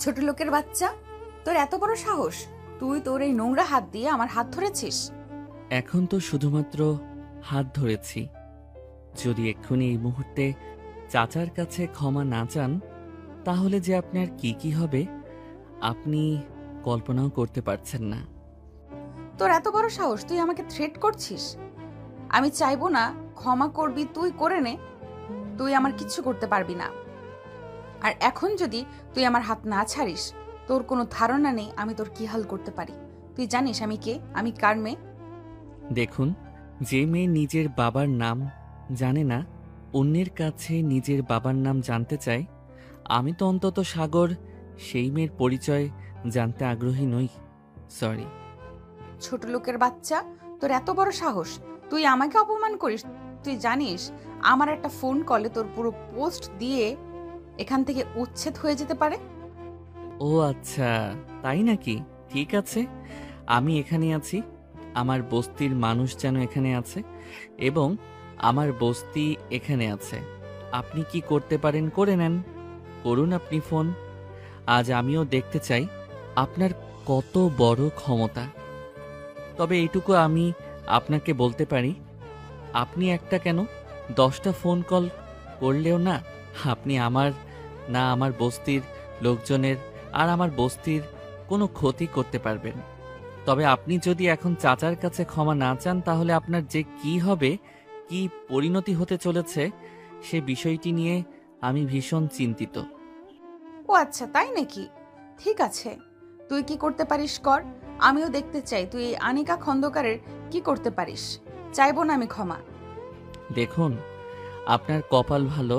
ছোট লোকের বাচ্চা, তোর এত বড় সাহস! তুই তোর এই নোংরা হাত দিয়ে আমার হাত ধরেছিস। এখন তো শুধুমাত্র হাত ধরেছি। যদি এক্ষুনি এই মুহূর্তে চাচার কাছে ক্ষমা না চান, তাহলে যে আপনার কি কি হবে আপনি কল্পনাও করতে পারছেন না। তোর এত বড় সাহস, তুই আমাকে থ্রেট করছিস? আমি চাইবো না ক্ষমা করবি, তুই করে নে। তুই আমার কিচ্ছু করতে পারবি না। আর এখন যদি তুই আমার হাত না ছাড়িস, তোর কোনো ধারণা নেই আমি তোর কি হাল করতে পারি। তুই জানিস আমি কে, আমি কার মেয়ে। দেখুন, যে মেয়ে নিজের বাবার নাম জানে না, অন্যের কাছে নিজের বাবার নাম জানতে চায়, আমি তো অন্তত সাগর সেই মেয়ের পরিচয় জানতে আগ্রহী নই। সরি। ছোট লোকের বাচ্চা, তোর এত বড় সাহস, তুই আমাকে অপমান করিস। তুই জানিস আমার একটা ফোন কলে তোর পুরো পোস্ট দিয়ে এখান থেকে উচ্ছেদ হয়ে যেতে পারে। ও আচ্ছা, তাই নাকি? ঠিক আছে, আমি এখানে আছি। আমার বস্তির মানুষ যেন এখানে আছে এবং আমার বস্তি এখানে আছে। আপনি কি করতে পারেন করে নেন, করুন আপনি ফোন। আজ আমিও দেখতে চাই আপনার কত বড় ক্ষমতা। তবে এইটুকু আমি আপনাকে বলতে পারি, আপনি একটা কেন 10টা ফোন কল করলেও না, আপনি আমার না আমার বস্তির লোকজনের আর আমার বস্তির কোনো ক্ষতি করতে পারবেন। তবে আপনি যদি এখন চাচার কাছে ক্ষমা না চান, তাহলে আপনার যে কি হবে, কি পরিণতি হতে চলেছে, সে বিষয়টি নিয়ে আমি ভীষণ চিন্তিত। ও আচ্ছা, তাই নাকি? ঠিক আছে, তুই কি করতে পারিস কর। আমিও দেখতে চাই তুই এই আনিকা খন্দকারের কি করতে পারিস। চাইবো না আমি ক্ষমা। দেখুন, আপনার কপাল ভালো,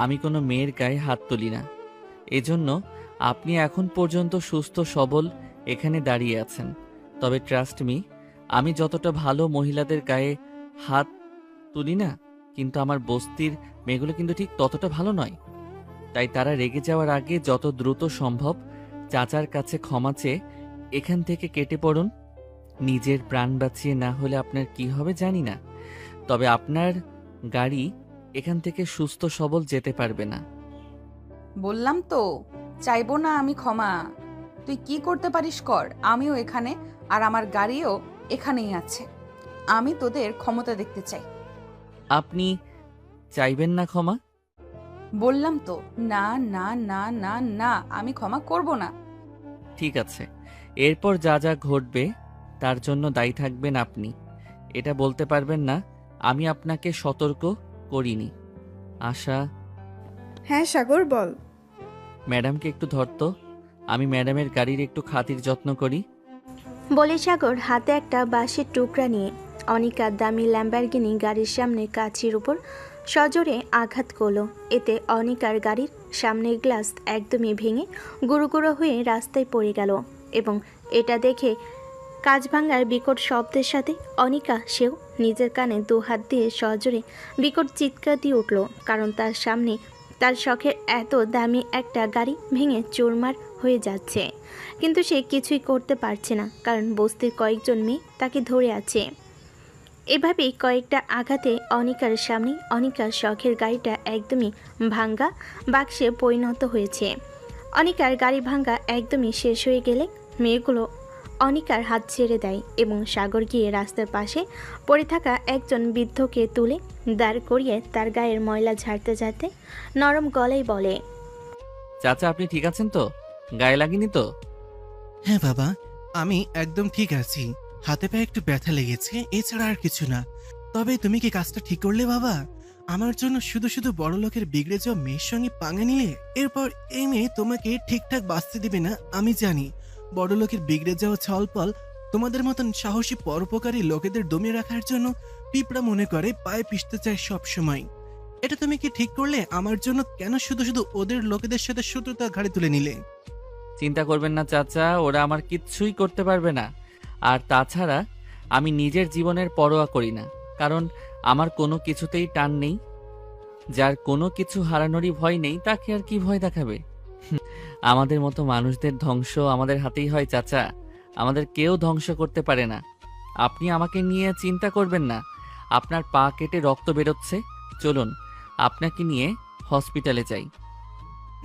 আমি কোনো মেয়ের গায়ে হাত তুলি না। এজন্য আপনি এখন পর্যন্ত সুস্থ সবল এখানে দাঁড়িয়ে আছেন। তবে ট্রাস্ট মি, আমি যতটা ভালো মহিলাদের গায়ে হাত তুলি না, কিন্তু আমার বস্তির মেয়েগুলো কিন্তু ঠিক ততটা ভালো নয়। তাই তারা রেগে যাওয়ার আগে যত দ্রুত সম্ভব চাচার কাছে ক্ষমা চেয়ে এখান থেকে কেটে পড়ুন। নিজের প্রাণ বাঁচিয়ে না হলে আপনার কি হবে জানি না, তবে আপনার গাড়ি এখান থেকে সুস্থ সবল যেতে পারবে না। বললাম তো, চাইবো না আমি ক্ষমা। তুই কি করতে পারিস কর, আমিও এখানে, আর আমার গাড়িও এখানেই আছে। আমি তোদের ক্ষমতা দেখতে চাই। আপনি চাইবেন না ক্ষমা? বললাম তো, না না না না না, আমি ক্ষমা করব না। ঠিক আছে, এরপর যা যা ঘটবে তার জন্য দায়ী থাকবেন আপনি। এটা বলতে পারবেন না আমি আপনাকে সতর্ক করিনি। আশা, হ্যাঁ সাগর, বল। ম্যাডামকে একটু ধরতো, আমি ম্যাডামের গাড়ির একটু খাতির যত্ন করি। বলে সাগর হাতে একটা বাঁশের টুকরা নিয়ে অনিকা দামি ল্যাম্বরগিনি গাড়ির সামনে কাঁচির উপর সজোরে আঘাত করলো। এতে অনিকার গাড়ির সামনের গ্লাস একদমই ভেঙে গুঁড়ো গুঁড়ো হয়ে রাস্তায় পড়ে গেল এবং এটা দেখে কাঁচ ভাঙার বিকট শব্দের সাথে অনিকা সেও নিজের কানে দু হাত দিয়ে সজোরে বিকট চিৎকার দিয়ে উঠল, কারণ তার সামনে তার শখের এত দামি একটা গাড়ি ভেঙে চুরমার হয়ে যাচ্ছে। কিন্তু সে কিছুই করতে পারছে না, কারণ বস্তির কয়েকজন মেয়ে তাকে ধরে আছে। এভাবেই কয়েকটা আঘাতে অনিকার সামনে অনিকার শখের গাড়িটা একদমই ভাঙ্গা বাক্সে পরিণত হয়েছে। অনিকার গাড়ি ভাঙ্গা একদমই শেষ হয়ে গেলে মেয়েগুলো অনিকার হাত ছেড়ে দেয় এবং সাগর গিয়ে রাস্তার পাশে পড়ে থাকা একজন বৃদ্ধকে তুলে দাঁড় করিয়ে তার গায়ের ময়লা ঝাড়তে ঝাড়তে নরম গলায় বলে, চাচা আপনি ঠিক আছেন তো? গায়ে লাগেনি তো? হ্যাঁ বাবা, আমি একদম ঠিক আছি। হাতে পায়ে একটু ব্যথা লেগেছে, এছাড়া আর কিছু না। তবে তুমি কি কাজটা ঠিক করলে বাবা? আমার জন্য শুধু শুধু বড় লোকের বিগড়ে যাওয়া মেয়ের সঙ্গে পাঙ্গা নিলে। এরপর এই মেয়ে তোমাকে ঠিকঠাক বাঁচতে দিবে না আমি জানি। বড় লোকের বিগড়ে যাওয়া ছলপল তোমাদের মতন সাহসী পরোপকারী লোকেদের দমিয়ে রাখার জন্য পিঁপড়া মনে করে পায়ে পিষতে চায় সব সময়। এটা তুমি কি ঠিক করলে? আমার জন্য কেন শুধু শুধু ওদের লোকেদের সাথে শত্রুতা ঘাড়ে তুলে নিলে? চিন্তা করবেন না চাচা, ওরা আমার কিচ্ছুই করতে পারবে না। আর তাছাড়া আমি নিজের জীবনের পরোয়া করি না, কারণ আমার কোনো কিছুতেই টান নেই। যার কোনো কিছু হারানোরই ভয় নেই তাকে আর কি ভয় দেখাবে? আমাদের মতো মানুষদের ধ্বংস আমাদের হাতেই হয় চাচা, আমাদের কেউ ধ্বংস করতে পারে না। আপনি আমাকে নিয়ে চিন্তা করবেন না। আপনার পা কেটে রক্ত বেরোচ্ছে, চলুন আপনাকে নিয়ে হসপিটালে যাই।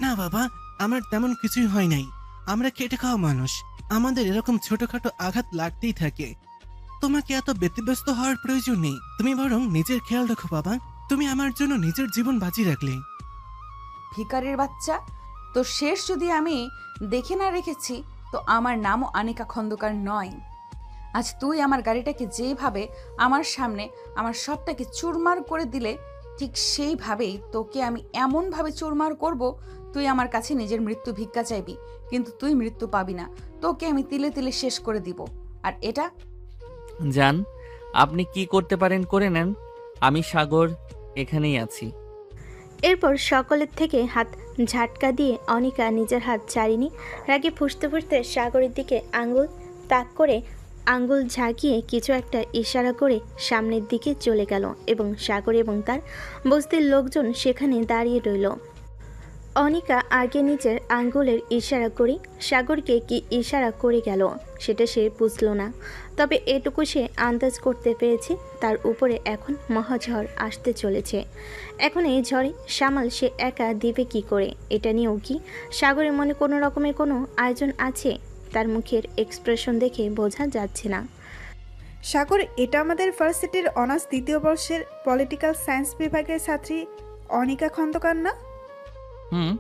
না বাবা, আমার তেমন কিছুই হয় নাই। আমরা খেটে খাওয়া মানুষ, আমাদের এরকম ছোটখাটো আঘাত লাগতেই থাকে। তোমাকে এত ব্যতিব্যস্ত হওয়ার প্রয়োজন নেই। তুমি বরং নিজের খেয়াল রাখো বাবা। তুমি আমার জন্য নিজের জীবন বাজি রাখলে। ভিখারির বাচ্চা, তো শেষ যদি আমি দেখে না রেখেছি তো আমার নামও আনিকা খন্দকার নয়। আজ তুই আমার গাড়িটাকে যেভাবে আমার সামনে আমার সবটাকে চুরমার করে দিলে, ঠিক সেইভাবেই তোকে আমি এমনভাবে চুরমার করব, তুই আমার কাছে নিজের মৃত্যু ভিক্ষা চাইবি, কিন্তু তুই মৃত্যু পাবি না। তোকে আমি তিলে তিলে শেষ করে দিব। আর এটা যান, আপনি কি করতে পারেন করে নেন। আমি সাগর এখানেই আছি। এরপর সকলের থেকে হাত ঝাটকা দিয়ে অনিকা নিজের হাত ছাড়িনি রাগে ফুঁসতে ফুঁসতে সাগরের দিকে আঙ্গুল তাক করে আঙ্গুল ঝাঁকিয়ে কিছু একটা ইশারা করে সামনের দিকে চলে গেল এবং সাগর এবং তার বস্তির লোকজন সেখানে দাঁড়িয়ে রইল। অনিকা আগে নিজের আঙ্গুলের ইশারা করে সাগরকে কি ইশারা করে গেল সেটা সে বুঝল না, তবে এটুকু সে আন্দাজ করতে পেরেছে তার উপরে এখন মহাঝড় আসতে চলেছে। এখন এই ঝড়ে সামাল সে একা দিবে কি করে, এটা নিয়েও কি সাগরের মনে কোনো রকমের কোনো আয়োজন আছে? তার মুখের এক্সপ্রেশন দেখে বোঝা যাচ্ছে না। সাগর, এটা আমাদের ভার্সিটির অনার্স 2য় বর্ষের পলিটিক্যাল সায়েন্স বিভাগের ছাত্রী অনিকা খন্দকার না? হুম।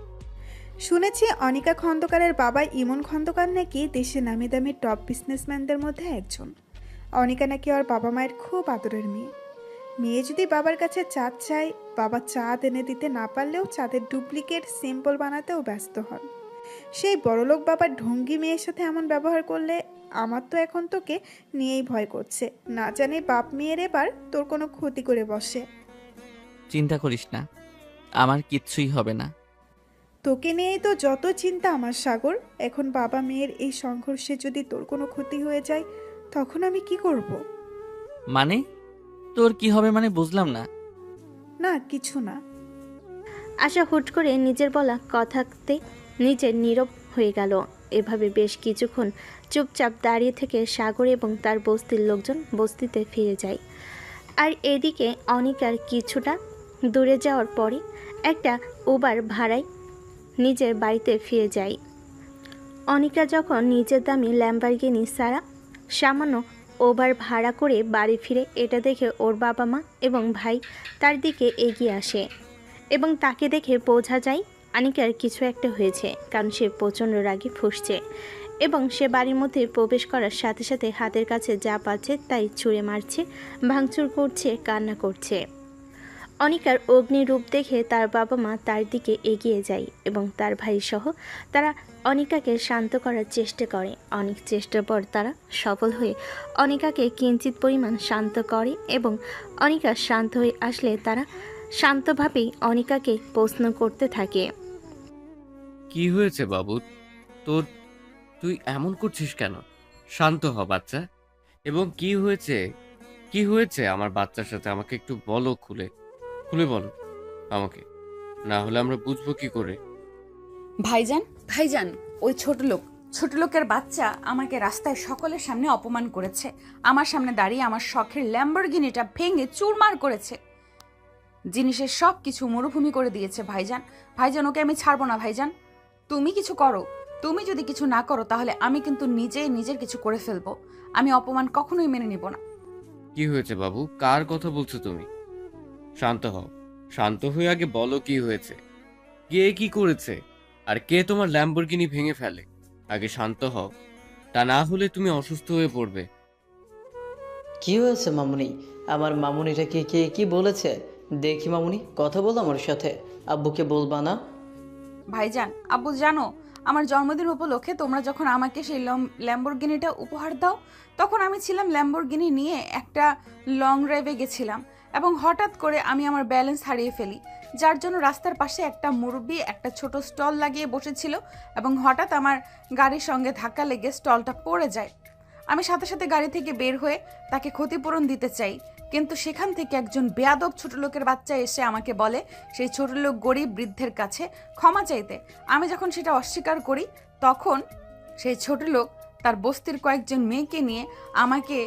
শুনেছি অনিকা খন্দকারের বাবা ইমন খন্দকার নাকি দেশে নামি দামি টপ বিজনেসম্যানদের মধ্যে একজন। অনিকা নাকি ওর বাবা মায়ের খুব আদরের মেয়ে। মেয়ে যদি বাবার কাছে চাঁদ চায়, বাবা চাঁদ এনে দিতে না পারলেও চাঁদের ডুপ্লিকেট সিম্পল বানাতেও ব্যস্ত হন। সেই বড়লোক বাবার ঢঙ্গি মেয়ের সাথে এমন ব্যবহার করলে আমার তো এখন তোকে নিয়েই ভয় করছে। না জানি বাপ মেয়ের এবার তোর কোনো ক্ষতি করে বসে। চিন্তা করিস না, আমার কিচ্ছুই হবে না। তোকে নিয়েই তো যত চিন্তা আমার সাগর। এখন বাবা মেয়ের এই সংঘর্ষে যদি তোর কোনো ক্ষতি হয়ে যায় তখন আমি কি করব? মানে তোর কি হবে মানে বুঝলাম না। না, কিছু না। আশা হুট করে নিজের বলা কথাতে নিজের নীরব হয়ে গেল। এভাবে বেশ কিছুক্ষণ চুপচাপ দাঁড়িয়ে থেকে সাগর এবং তার বস্তির লোকজন বস্তিতে ফিরে যায়। আর এদিকে অনিকার কিছুটা দূরে যাওয়ার পরে একটা উবার ভাড়ায় নিজের বাড়িতে ফিরে যায়। অনিকা যখন নিজের দামি ল্যাম্বরগিনি সারা সামান্য ওভার ভাড়া করে বাড়ি ফিরে, এটা দেখে ওর বাবা মা এবং ভাই তার দিকে এগিয়ে আসে এবং তাকে দেখে বোঝা যায় অনিকার কিছু একটা হয়েছে, কারণ সে প্রচণ্ড রাগে ফুঁসছে এবং সে বাড়ির মধ্যে প্রবেশ করার সাথে সাথে হাতের কাছে যা পাচ্ছে তাই ছুঁড়ে মারছে, ভাঙচুর করছে, কান্না করছে। অনিকার অগ্নিরূপ দেখে তার বাবা মা তার দিকে এগিয়ে যায় এবং তার ভাই সহ তারা অনিকাকে শান্ত করার চেষ্টা করে। অনেক চেষ্টার পর তারা সফল হয়ে অনিকাকে কিঞ্চিত পরিমাণ শান্ত করে এবং অনিকা শান্ত হয়ে আসলে তারা শান্তভাবেই অনিকাকে প্রশ্ন করতে থাকে। কি হয়েছে বাবু তোর? তুই এমন করছিস কেন? শান্ত হ বাচ্চা। এবং কি হয়েছে? কি হয়েছে আমার বাচ্চার সাথে? আমাকে একটু বলো, খুলে খুলে বলো আমাকে, না হলে আমরা বুঝবো কি করে? ভাইজান, ভাইজান, ওই ছোট লোকের বাচ্চা আমাকে রাস্তায় সকলের সামনে অপমান করেছে। আমার সামনে দাঁড়িয়ে আমার শখের ল্যাম্বরগিনিটা ভেঙে চুরমার করেছে। জিনিসের সব কিছু মরুভূমি করে দিয়েছে ভাইজান। ভাইজান, ওকে আমি ছাড়বো না ভাইজান। তুমি কিছু করো। তুমি যদি কিছু না করো তাহলে আমি কিন্তু নিজেই নিজের কিছু করে ফেলবো। আমি অপমান কখনোই মেনে নিব না। কি হয়েছে বাবু? কার কথা বলছো তুমি? শান্ত হও। শান্ত হয়ে আগে বলো কি হয়েছে, কে কি করেছে, আর কে তোমার ল্যাম্বরগিনি ভেঙে ফেলে। আগে শান্ত হও, তা না হলে তুমি অসুস্থ হয়ে পড়বে। কি হয়েছে মামুনি? আমার মামুনিটাকে কে কি বলেছে? দেখি মামুনি, কথা বল আমার সাথে। আব্বুকে বলবা না? ভাইজান, আব্বু জানো, আমার জন্মদিন উপলক্ষে তোমরা যখন আমাকে সেই ল্যাম্বরগিনিটা উপহার দাও, তখন আমি ছিলাম ল্যাম্বরগিনি নিয়ে একটা লং ড্রাইভে গেছিলাম এবং হঠাৎ করে আমি আমার ব্যালেন্স হারিয়ে ফেলি, যার জন্য রাস্তার পাশে একটা মুরব্বি একটা ছোট স্টল লাগিয়ে বসেছিল এবং হঠাৎ আমার গাড়ির সঙ্গে ধাক্কা লেগে স্টলটা পড়ে যায়। আমি সাথে সাথে গাড়ি থেকে বের হয়ে তাকে ক্ষতিপূরণ দিতে চাই, কিন্তু সেখান থেকে একজন বেয়াদব ছোট লোকের বাচ্চা এসে আমাকে বলে সেই ছোট লোক গরিব বৃদ্ধের কাছে ক্ষমা চাইতে। আমি যখন সেটা অস্বীকার করি তখন সেই ছোট লোক তার বস্তির কয়েকজন মেয়েকে নিয়ে আমাকে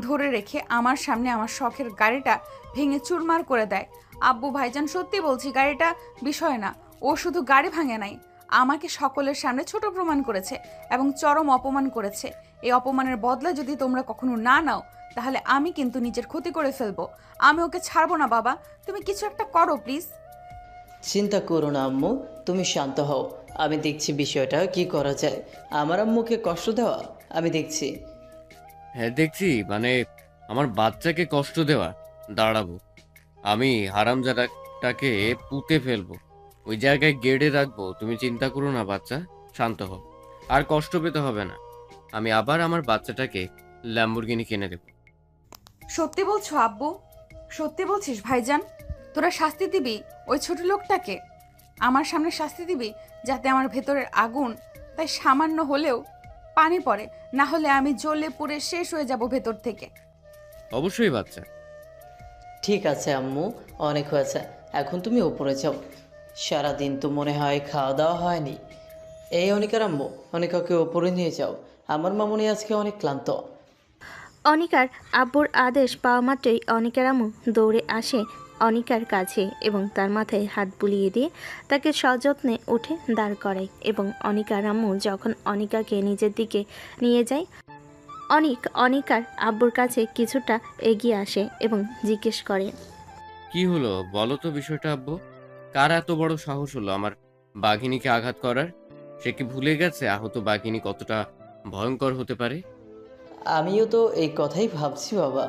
ধরে রেখে আমার সামনে আমার শখের গাড়িটা ভেঙে চুরমার করে দেয়। আব্বু ভাইজান, সত্যি বলছি, গাড়িটা বিষয় না, ও শুধু গাড়ি ভাঙে নাই, আমাকে সকলের সামনে ছোট প্রমাণ করেছে এবং চরম অপমান করেছে। এই অপমানের বদলা যদি তোমরা কখনো না নাও তাহলে আমি কিন্তু নিজের ক্ষতি করে ফেলবো। আমি ওকে ছাড়বো না বাবা, তুমি কিছু একটা করো প্লিজ। চিন্তা করো না আম্মু, তুমি শান্ত হও। আমি দেখছি বিষয়টা কি করা যায়। আমার আম্মুকে কষ্ট দেওয়া আমি দেখছি। হ্যাঁ দেখছি, মানে আমার বাচ্চাকে কষ্ট দেওয়া। দাঁড়াবো, আমি হারামজাদাটাকে পুঁতে ফেলবো, ওই জায়গায় গেড়ে রাখবো। তুমি চিন্তা করো না বাচ্চা, শান্ত হও, আর কষ্ট পেতে হবে না। আমি আবার আমার বাচ্চাটাকে ল্যাম্বরগিনি কিনে দেবো। সত্যি বলছো আব্বু? সত্যি বলছিস ভাইজান? তোরা শাস্তি দিবি ওই ছোট লোকটাকে? আমার সামনে শাস্তি দিবি যাতে আমার ভেতরের আগুন তাই সামান্য হলেও পানি পড়ে, না হলে আমি জ্বলে পুড়ে শেষ হয়ে যাব ভেতর থেকে। অবশ্যই বাচ্চা। ঠিক আছে আম্মু, অনেক হয়েছে, এখন তুমি উপরে যাও। সারাদিন তো মনে হয় খাওয়া দাওয়া হয়নি। এই অনিকার আম্মু, অনিকাকে উপরে নিয়ে যাও। আমার মামুনি আজকে অনেক ক্লান্ত। অনিকার আব্বুর আদেশ পাওয়া মাত্রই অনিকার আম্মু দৌড়ে আসে অনিকার কাছে এবং তার মাথায় হাত বুলিয়ে দিয়ে তাকে সযত্নে উঠে দাঁড় করায়। এবং অনিকার আম্মু যখন অনিকাকে নিজের দিকে নিয়ে যায়, অনিকার আব্বুর কাছে কিছুটা এগিয়ে আসে এবং জিজ্ঞেস করে, কি হলো বলো তো বিষয়টা আব্বু? কার এত বড় সাহস হলো আমার বাঘিনীকে আঘাত করার? সে কি ভুলে গেছে আহত বাঘিনী কতটা ভয়ঙ্কর হতে পারে? আমিও তো এই কথাই ভাবছি বাবা,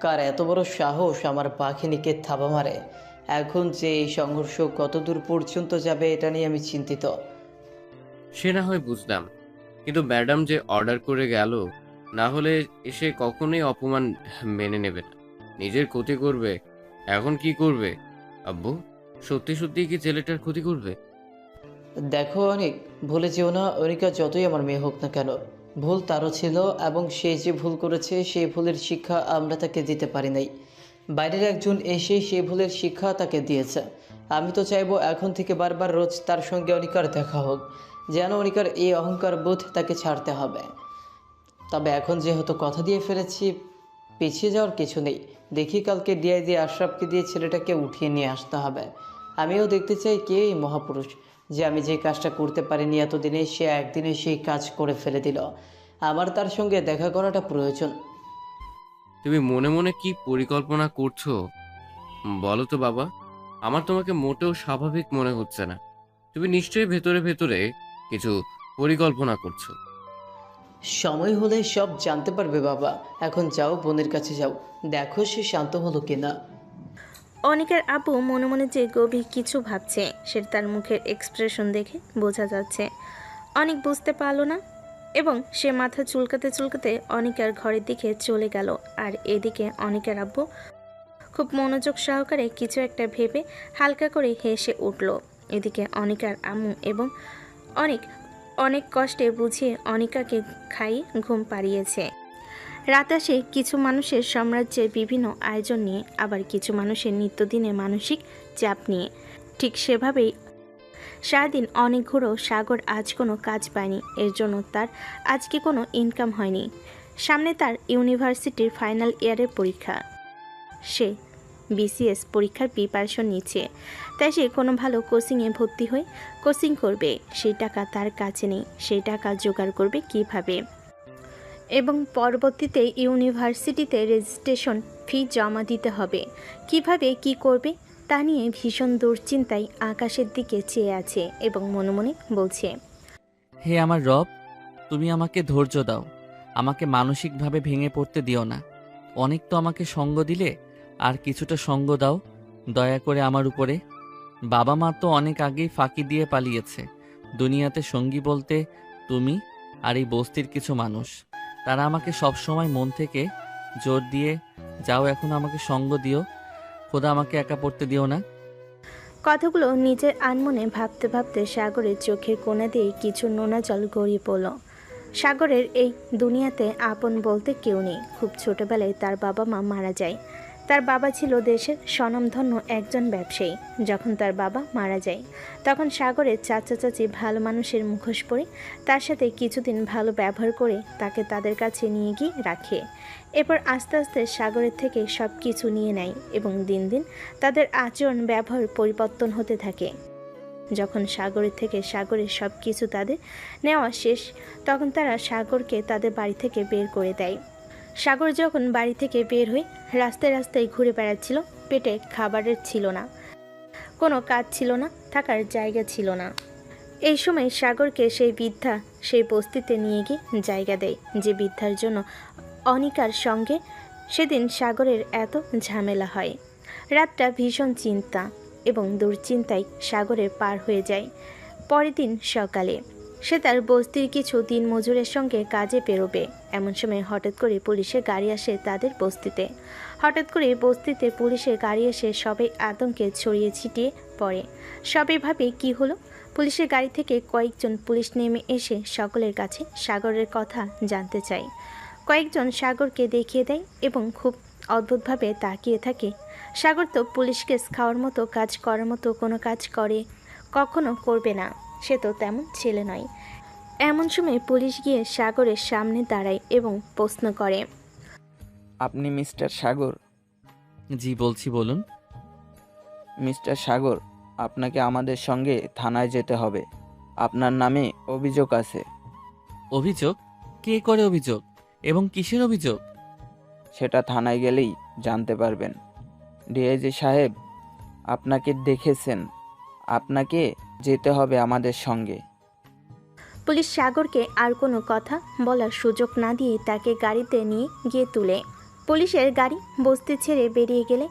কার এত বড় সাহস আমার পাখিনিকে থাবা মারে। এখন যে এই সংঘর্ষ কত দূর পর্যন্ত যাবে এটা নিয়ে আমি চিন্তিত। সে না হয় বুঝলাম, কিন্তু ম্যাডাম যে অর্ডার করে গেল, না হলে এসে কখনোই অপমান মেনে নেবে না, নিজের ক্ষতি করবে। এখন কি করবে আব্বু? সত্যি সত্যি কি ছেলেটার ক্ষতি করবে? দেখো অনেক, ভুলে যেও না, অনিকা যতই আমার মেয়ে হোক না কেন, ভুল তারও ছিল এবং সে যে ভুল করেছে সেই ভুলের শিক্ষা আমরা তাকে দিতে পারি নাই। বাইরের একজন এসে সেই ভুলের শিক্ষা তাকে দিয়েছে। আমি তো চাইবো এখন থেকে বারবার রোজ তার সঙ্গে অনিকার দেখা হোক, যেন অনিকার এই অহংকার বোধ তাকে ছাড়তে হবে। তবে এখন যেহেতু কথা দিয়ে ফেলেছি, পিছিয়ে যাওয়ার কিছু নেই। দেখি কালকে ডিআইজি আশরাফকে দিয়ে ছেলেটাকে উঠিয়ে নিয়ে আসতে হবে। আমিও দেখতে চাই কে এই মহাপুরুষ, যে আমি যে কাজটা করতে পারিনি এতদিনে সে একদিনে সেই কাজ করে ফেলে দিল। আমার তার সঙ্গে দেখা করাটা প্রয়োজন। তুমি মনে মনে কি পরিকল্পনা করছো বলো তো বাবা? আমার তোমাকে মোটেও স্বাভাবিক মনে হচ্ছে না। তুমি নিশ্চয়ই ভেতরে ভেতরে কিছু পরিকল্পনা করছো। সময় হলে সব জানতে পারবে বাবা। এখন যাও, বোনের কাছে যাও, দেখো সে শান্ত হলো কিনা। অনিকার আব্বু মনে মনে যে গভীর কিছু ভাবছে সেটা তার মুখের এক্সপ্রেশন দেখে বোঝা যাচ্ছে। অনেক বুঝতে পারলো না এবং সে মাথা চুলকাতে চুলকাতে অনিকার ঘরের দিকে চলে গেল। আর এদিকে অনিকার আব্বু খুব মনোযোগ সহকারে কিছু একটা ভেবে হালকা করে হেসে উঠল। এদিকে অনিকার আম্মু এবং অনেক কষ্টে বুঝিয়ে অনিকাকে খাইয়ে ঘুম পাড়িয়েছে। রাত আসে কিছু মানুষের সাম্রাজ্যের বিভিন্ন আয়োজন নিয়ে, আবার কিছু মানুষের নিত্যদিনের মানসিক চাপ নিয়ে। ঠিক সেভাবেই সারাদিন অনেক ঘুরেও সাগর আজ কোনো কাজ পায়নি। এর জন্য তার আজকে কোনো ইনকাম হয়নি। সামনে তার ইউনিভার্সিটির ফাইনাল ইয়ারের পরীক্ষা। সে বিসিএস পরীক্ষার প্রিপারেশন নিচ্ছে, তাই সে কোনো ভালো কোচিংয়ে ভর্তি হয়ে কোচিং করবে। সেই টাকা তার কাছে নেই, সেই টাকা জোগাড় করবে কিভাবে? এবং পরবর্তীতে ইউনিভার্সিটিতে রেজিস্ট্রেশন ফি জমা দিতে হবে। কিভাবে কি করবে তা নিয়ে ভীষণ দুশ্চিন্তায় আকাশের দিকে চেয়ে আছে এবং মনে মনে বলছে, হে আমার রব, তুমি আমাকে ধৈর্য দাও, আমাকে মানসিকভাবে ভেঙে পড়তে দিও না। অনেক তো আমাকে সঙ্গ দিলে, আর কিছুটা সঙ্গ দাও দয়া করে আমার উপরে। বাবা মা তো অনেক আগেই ফাঁকি দিয়ে পালিয়েছে। দুনিয়াতে সঙ্গী বলতে তুমি আর এই বস্তির কিছু মানুষ, তারা আমাকে সবসময় মন থেকে জোর দিয়ে যাও, এখন আমাকে সঙ্গ দিও, খোদা আমাকে একা পড়তে দিও না। কথাগুলো নিজের আনমনে ভাবতে ভাবতে সাগরের চোখের কোণা দিয়ে কিছু নোনা জল গড়িয়ে পড়ল। সাগরের এই দুনিয়াতে আপন বলতে কেউ নেই। খুব ছোটবেলায় তার বাবা মা মারা যায়। তার বাবা ছিল দেশের স্বনামধন্য একজন ব্যবসায়ী। যখন তার বাবা মারা যায় তখন সাগরের চাচা চাচি ভালো মানুষের মুখোশ পরে তার সাথে কিছুদিন ভালো ব্যবহার করে তাকে তাদের কাছে নিয়ে গিয়ে রাখে। এরপর আস্তে আস্তে সাগরের থেকে সব কিছু নিয়ে নেয় এবং দিন দিন তাদের আচরণ ব্যবহার পরিবর্তন হতে থাকে। যখন সাগরের থেকে সাগরের সব কিছু তাদের নেওয়া শেষ, তখন তারা সাগরকে তাদের বাড়ি থেকে বের করে দেয়। সাগর যখন বাড়ি থেকে বের হয়ে রাস্তায় রাস্তায় ঘুরে বেড়াচ্ছিল, পেটে খাবারের ছিল না, কোনো কাজ ছিল না, থাকার জায়গা ছিল না। এই সময় সাগরকে সেই বৃদ্ধা সেই বস্তিতে নিয়ে গিয়ে জায়গা দেয়, যে বৃদ্ধার জন্য অনিকার সঙ্গে সেদিন সাগরের এত ঝামেলা হয়। রাতটা ভীষণ চিন্তা এবং দুশ্চিন্তায় সাগরের পার হয়ে যায়। পরের দিন সকালে সে তার বস্তির কিছু দিনমজুরের সঙ্গে কাজে বেরোবে। এমন সময় হঠাৎ করে পুলিশের গাড়ি আসে তাদের বস্তিতে। হঠাৎ করে বস্তিতে পুলিশের গাড়ি এসে সবাই আতঙ্কে ছড়িয়ে ছিটিয়ে পড়ে। সবাই ভাবে কি হলো। পুলিশের গাড়ি থেকে কয়েকজন পুলিশ নেমে এসে সকলের কাছে সাগরের কথা জানতে চায়। কয়েকজন সাগরকে দেখিয়ে দেয় এবং খুব অদ্ভুতভাবে তাকিয়ে থাকে। সাগর তো পুলিশ কেস খাওয়ার মতো কাজ করার মতো কোনো কাজ কখনো করবে না, সে তো তেমন ছেলে নয়। এমন সময় পুলিশ গিয়ে সাগরের সামনে দাঁড়ায় এবং প্রশ্ন করে, আপনি মিস্টার সাগর? জি বলছি, বলুন। মিস্টার সাগর, আপনাকে আমাদের সঙ্গে থানায় যেতে হবে। আপনার নামে অভিযোগ আছে। অভিযোগ? কে করে অভিযোগ এবং কিসের অভিযোগ? সেটা থানায় গেলেই জানতে পারবেন। ডিআইজি সাহেব আপনাকে দেখেছেন। আপনাকে যেতে হবে আমাদের সঙ্গে। পুলিশ সাগরকে আর কোনো কথা বলার সুযোগ না দিয়ে তাকে গাড়িতে নিয়ে গিয়ে তুলে। পুলিশের গাড়ি বস্তি ছেড়ে বেরিয়ে গেলে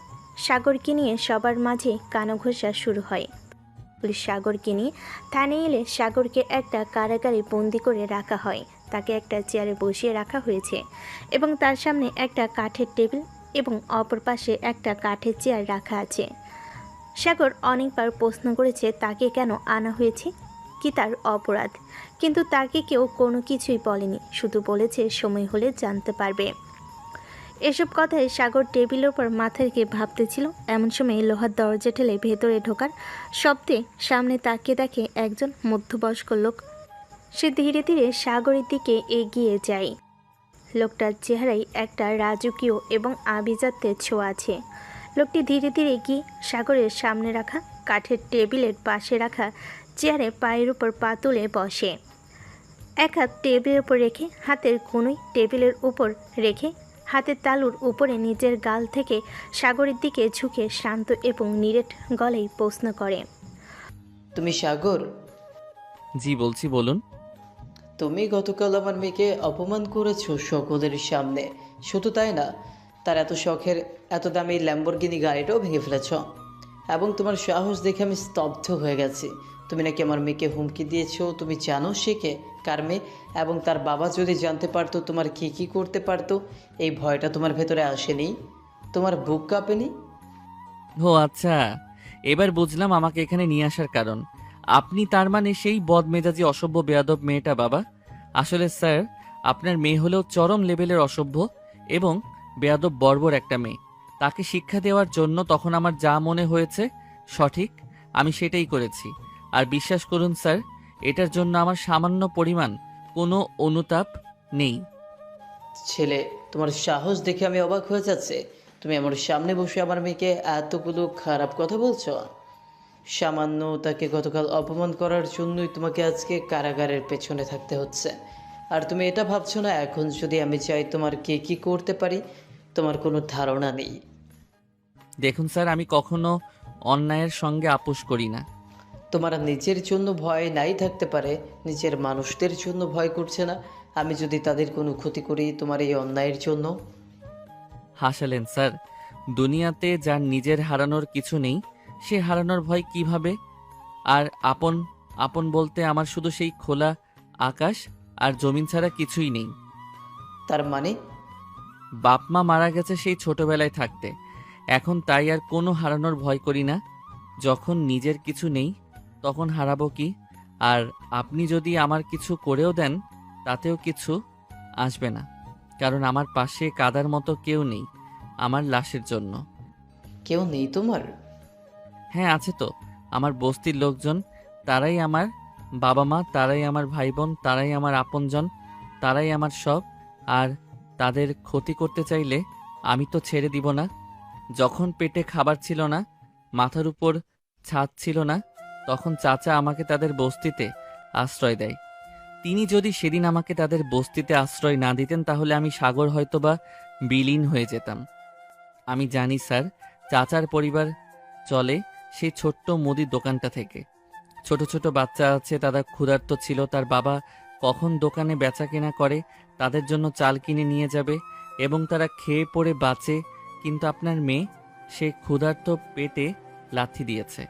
সাগরকে নিয়ে সবার মাঝে কানাঘোষা শুরু হয়। পুলিশ সাগরকে নিয়ে থানায় এলে সাগরকে একটা কারাগারে বন্দি করে রাখা হয়। তাকে একটা চেয়ারে বসিয়ে রাখা হয়েছে এবং তার সামনে একটা কাঠের টেবিল এবং অপর পাশে একটা কাঠের চেয়ার রাখা আছে। সাগর অনেকবার প্রশ্ন করেছে তাকে কেন আনা হয়েছে, কি তার অপরাধ, কিন্তু তাকে কেউ কোনো কিছুই বলেনি, শুধু বলেছে সময় হলে জানতে পারবে। এসব কথায় সাগর টেবিলের উপর মাথা রেখে ভাবতেছিল। এমন সময় লোহার দরজা ঠেলে ভেতরে ঢোকার শব্দে সামনে তাকিয়ে দেখে একজন মধ্যবয়স্ক লোক। সে ধীরে ধীরে সাগরের দিকে এগিয়ে যায়। লোকটার চেহারায় একটা রাজকীয় এবং আভিজাত্যের ছোঁয়া আছে। লোকটি ধীরে ধীরে গিয়ে সাগরের সামনে রাখা কাঠের টেবিলের পাশে রাখা চেয়ারে পায়ের উপর পা তুলে বসে। এক হাত টেবিলের উপর রেখে হাতের কনুই টেবিলের উপর রেখে হাতের তালুর উপরে নিজের গাল থেকে সাগরের দিকে ঝুঁকে শান্ত এবং নিরেট গলায় প্রশ্ন করে, তুমি সাগর? জি বলছি, বলুন। তুমি গতকাল আমার মেয়েকে অপমান করেছো সকলের সামনে। শুধু তাই না, তার এত শখের এত দামি ল্যাম্বরগিনি গাড়িটাও ভেঙে ফেলেছ। এবং তোমার সাহস দেখে আমি স্তব্ধ হয়ে গেছি। তুমি নাকি আমার মেয়েকে হুমকি দিয়েছো। তুমি জানো সে কে, কার মেয়ে, এবং তার বাবা যদি জানতে পারতো তোমার কী কী করতে পারতো। এই ভয়টা তোমার ভেতরে আসেনি? তোমার বুক কাঁপেনি? ও আচ্ছা, এবার বুঝলাম আমাকে এখানে নিয়ে আসার কারণ। আপনি তার মানে সেই বদমেজাজি অসভ্য বেয়াদব মেয়েটা বাবা। আসলে স্যার, আপনার মেয়ে হলেও চরম লেভেলের অসভ্য এবং বেয়াদব বর্বর একটা মেয়ে। তাকে শিক্ষা দেওয়ার জন্য তখন আমার যা মনে হয়েছে সঠিক, আমি সেটাই করেছি। আর বিশ্বাস করুন স্যার, এটার জন্য আমার সামান্য পরিমাণ কোনো অনুতাপ নেই। ছেলে, তোমার সাহস দেখে আমি অবাক হয়ে যাচ্ছে। তুমি আমার সামনে বসে আমার মেয়েকে এতগুলো খারাপ কথা বলছো। সামান্য তাকে গতকাল অপমান করার জন্যই তোমাকে আজকে কারাগারের পেছনে থাকতে হচ্ছে। আর তুমি এটা ভাবছো না এখন যদি আমি চাই তোমার কে কী করতে পারি? তোমার কোনো ধারণা নেই। দেখুন স্যার, আমি কখনো অন্যায়ের সঙ্গে আপোষ করি না। তোমার নিজের জন্য ভয় নাই থাকতে পারে, নিজের মানুষদের জন্য ভয় করছে না? আমি যদি তাদের কোনো ক্ষতি করি তোমার এই অন্যায়ের জন্য? হাসালেন স্যার। দুনিয়াতে যার নিজের হারানোর কিছু নেই, সে হারানোর ভয় কিভাবে? আর আপন আপন বলতে আমার শুধু সেই খোলা আকাশ আর জমিন ছাড়া কিছুই নেই। তার মানে? বাপ মা মারা গেছে সেই ছোটবেলায় থাকতে, এখন তাই আর কোনো হারানোর ভয় করি না। যখন নিজের কিছু নেই তখন হারাবো কি? আর আপনি যদি আমার কিছু করেও দেন তাতেও কিছু আসবে না, কারণ আমার পাশে কাদার মতো কেউ নেই আমার লাশের জন্য। কেউ নেই তোমার? হ্যাঁ আছে তো, আমার বস্তির লোকজন। তারাই আমার বাবা মা, তারাই আমার ভাই বোন, তারাই আমার আপনজন, তারাই আমার সব। আর তাদের ক্ষতি করতে চাইলে আমি তো ছেড়ে দিব না। যখন পেটে খাবার ছিল না, মাথার উপর ছাদ ছিল না, তখন চাচা আমাকে তাদের বস্তিতে আশ্রয় দেয়। তিনি যদি সেদিন আমাকে তাদের বস্তিতে আশ্রয় না দিতেন তাহলে আমি সাগর হয়তোবা বিলীন হয়ে যেতাম। আমি জানি স্যার, চাচার পরিবার চলে সেই ছোট্ট মুদির দোকানটা থেকে। ছোট ছোট বাচ্চা আছে, তারা ক্ষুধার্ত ছিল। তার বাবা কখন দোকানে বেচা কেনা করে, তাদের জন্য চাল কিনে নিয়ে যাবে এবং তারা খেয়ে পড়ে বাঁচে। কিন্তু আপনার মেয়ে, সে ক্ষুধার্ত পেটে লাথি দিয়েছে।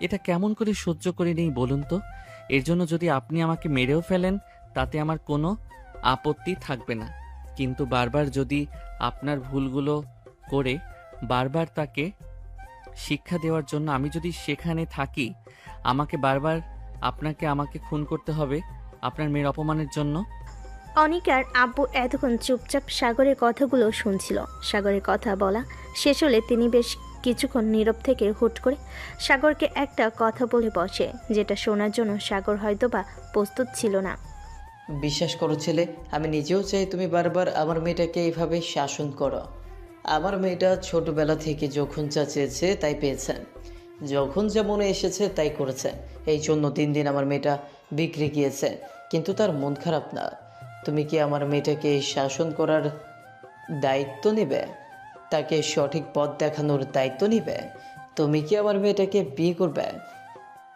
এটা কেমন করে সহ্য করে নেই বলুন তো? এর জন্য যদি আপনি আমাকে মেরেও ফেলেন তাতে আমার কোনো আপত্তি থাকবে না, কিন্তু বারবার যদি আপনার ভুলগুলো করে বারবার তাকে শিক্ষা দেওয়ার জন্য আমি যদি সেখানে থাকি, আমাকে বারবার আমাকে খুন করতে হবে আপনার মেয়ের অপমানের জন্য। অনিকার আব্বু এতক্ষণ চুপচাপ সাগরের কথাগুলো শুনছিল। সাগরের কথা বলা শেষ হলে তিনি বেশ কিছুক্ষণ নীরব থেকে হুট করে সাগরকে একটা কথা বলে বসে, যেটা শোনার জন্য সাগর হয়তোবা প্রস্তুত ছিল না। বিশ্বাস করো ছেলে, আমি নিজেও চাই তুমি বারবার আমার মেয়েটাকে এইভাবে শাসন করো। আমার মেয়েটা ছোটবেলা থেকে যখন যা চেয়েছে তাই পেয়েছে, যখন যা মনে এসেছে তাই করেছে। এই জন্য দিন দিন আমার মেয়েটা বিগড়ে গিয়েছে, কিন্তু তার মন খারাপ না। তুমি কি আমার মেয়েটাকে শাসন করার দায়িত্ব নেবে? তাকে সঠিক পথ দেখানোর দায়িত্ব নেবে? তুমি কি আমার মেয়েটাকে বিয়ে করবে?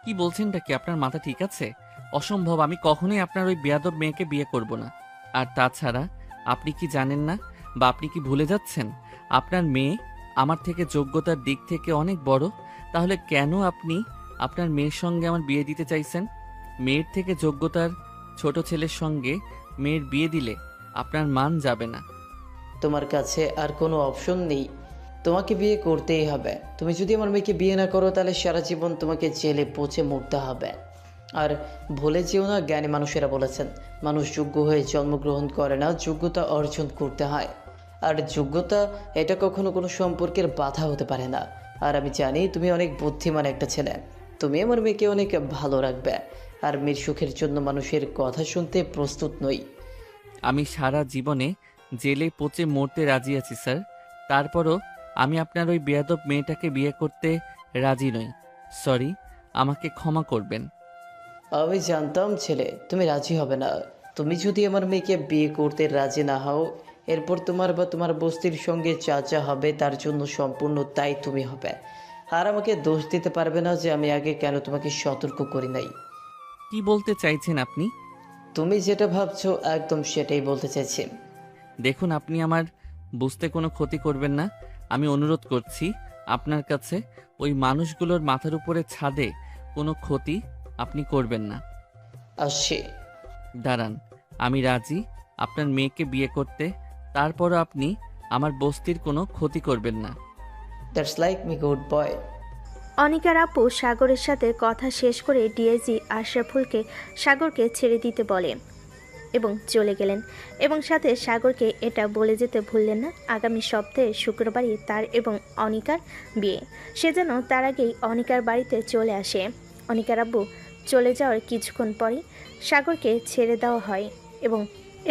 কি বলছেনটা কি? আপনার মাথা ঠিক আছে? অসম্ভব, আমি কখনোই আপনার ওই বেয়াদব মেয়েকে বিয়ে করব না। আর তাছাড়া আপনি কি জানেন না, বা আপনি কি ভুলে যাচ্ছেন, আপনার মেয়ে আমার থেকে যোগ্যতার দিক থেকে অনেক বড়। তাহলে কেন আপনি আপনার মেয়ের সঙ্গে আমার বিয়ে দিতে চাইছেন? মেয়ের থেকে যোগ্যতার ছোট ছেলের সঙ্গে মেয়ের বিয়ে দিলে আপনার মান যাবে না। তোমার কাছে আর কোনো অপশন নেই, তোমাকে বিয়ে করতেই হবে। তুমি যদি আমার মেয়েকে বিয়ে না করো তাহলে সারা জীবন তোমাকে জেলে পচে মরতে হবে। আর ভুলে যেও না, জ্ঞানী মানুষেরা বলেছেন, মানুষ যোগ্য হয়ে জন্মগ্রহণ করে না, যোগ্যতা অর্জন করতে হয়। আর যোগ্যতা এটা কখনো কোনো সম্পর্কের বাধা হতে পারে না। আর আমি জানি তুমি অনেক বুদ্ধিমান একটা ছেলে, তুমি আমার মেয়েকে অনেক ভালো রাখবে। আর মেয়ের সুখের জন্য মানুষের কথা শুনতে প্রস্তুত নই। আমি সারা জীবনে জেলে পচে মরতে রাজি আছি স্যার, তারপরও আমি আপনার ওই বেয়াদব মেয়েটাকে বিয়ে করতে রাজি নই। সরি, আমাকে ক্ষমা করবেন। আমি জানতাম ছেলে তুমি রাজি হবে না। তুমি যদি আমার মেয়েকে বিয়ে করতে রাজি না হও, এরপর তোমার বা তোমার বস্তির সঙ্গে যা যা হবে তার জন্য সম্পূর্ণ তাই তুমি হবে। আর আমাকে দোষ দিতে পারবে না যে আমি আগে কেন তোমাকে সতর্ক করি নাই। কি বলতে চাইছেন আপনি? তুমি যেটা ভাবছো একদম সেটাই বলতে চাইছি। দেখুন, আপনি আমার বুঝতে কোনো ক্ষতি করবেন না। আমি অনুরোধ করছি আপনার কাছে, ওই মানুষগুলোর মাথার উপরে ছাদে কোনো ক্ষতি আপনি করবেন না। আসছি। দাঁড়ান, আমি রাজি আপনার মেয়েকে বিয়ে করতে, তারপরও আপনি আমার বস্তির কোনো ক্ষতি করবেন না। That's like me good boy. অনিকার আপু সাগরের সাথে কথা শেষ করে ডিআইজি আশরাফুলকে সাগরকে ছেড়ে দিতে বলে এবং চলে গেলেন। এবং সাথে সাগরকে এটা বলে যেতে ভুললেন না, আগামী সপ্তাহে শুক্রবারই তার এবং অনিকার বিয়ে। সে যেন তার আগেই অনিকার বাড়িতে চলে আসে। অনিকার আব্বু চলে যাওয়ার কিছুক্ষণ পরই সাগরকে ছেড়ে দেওয়া হয়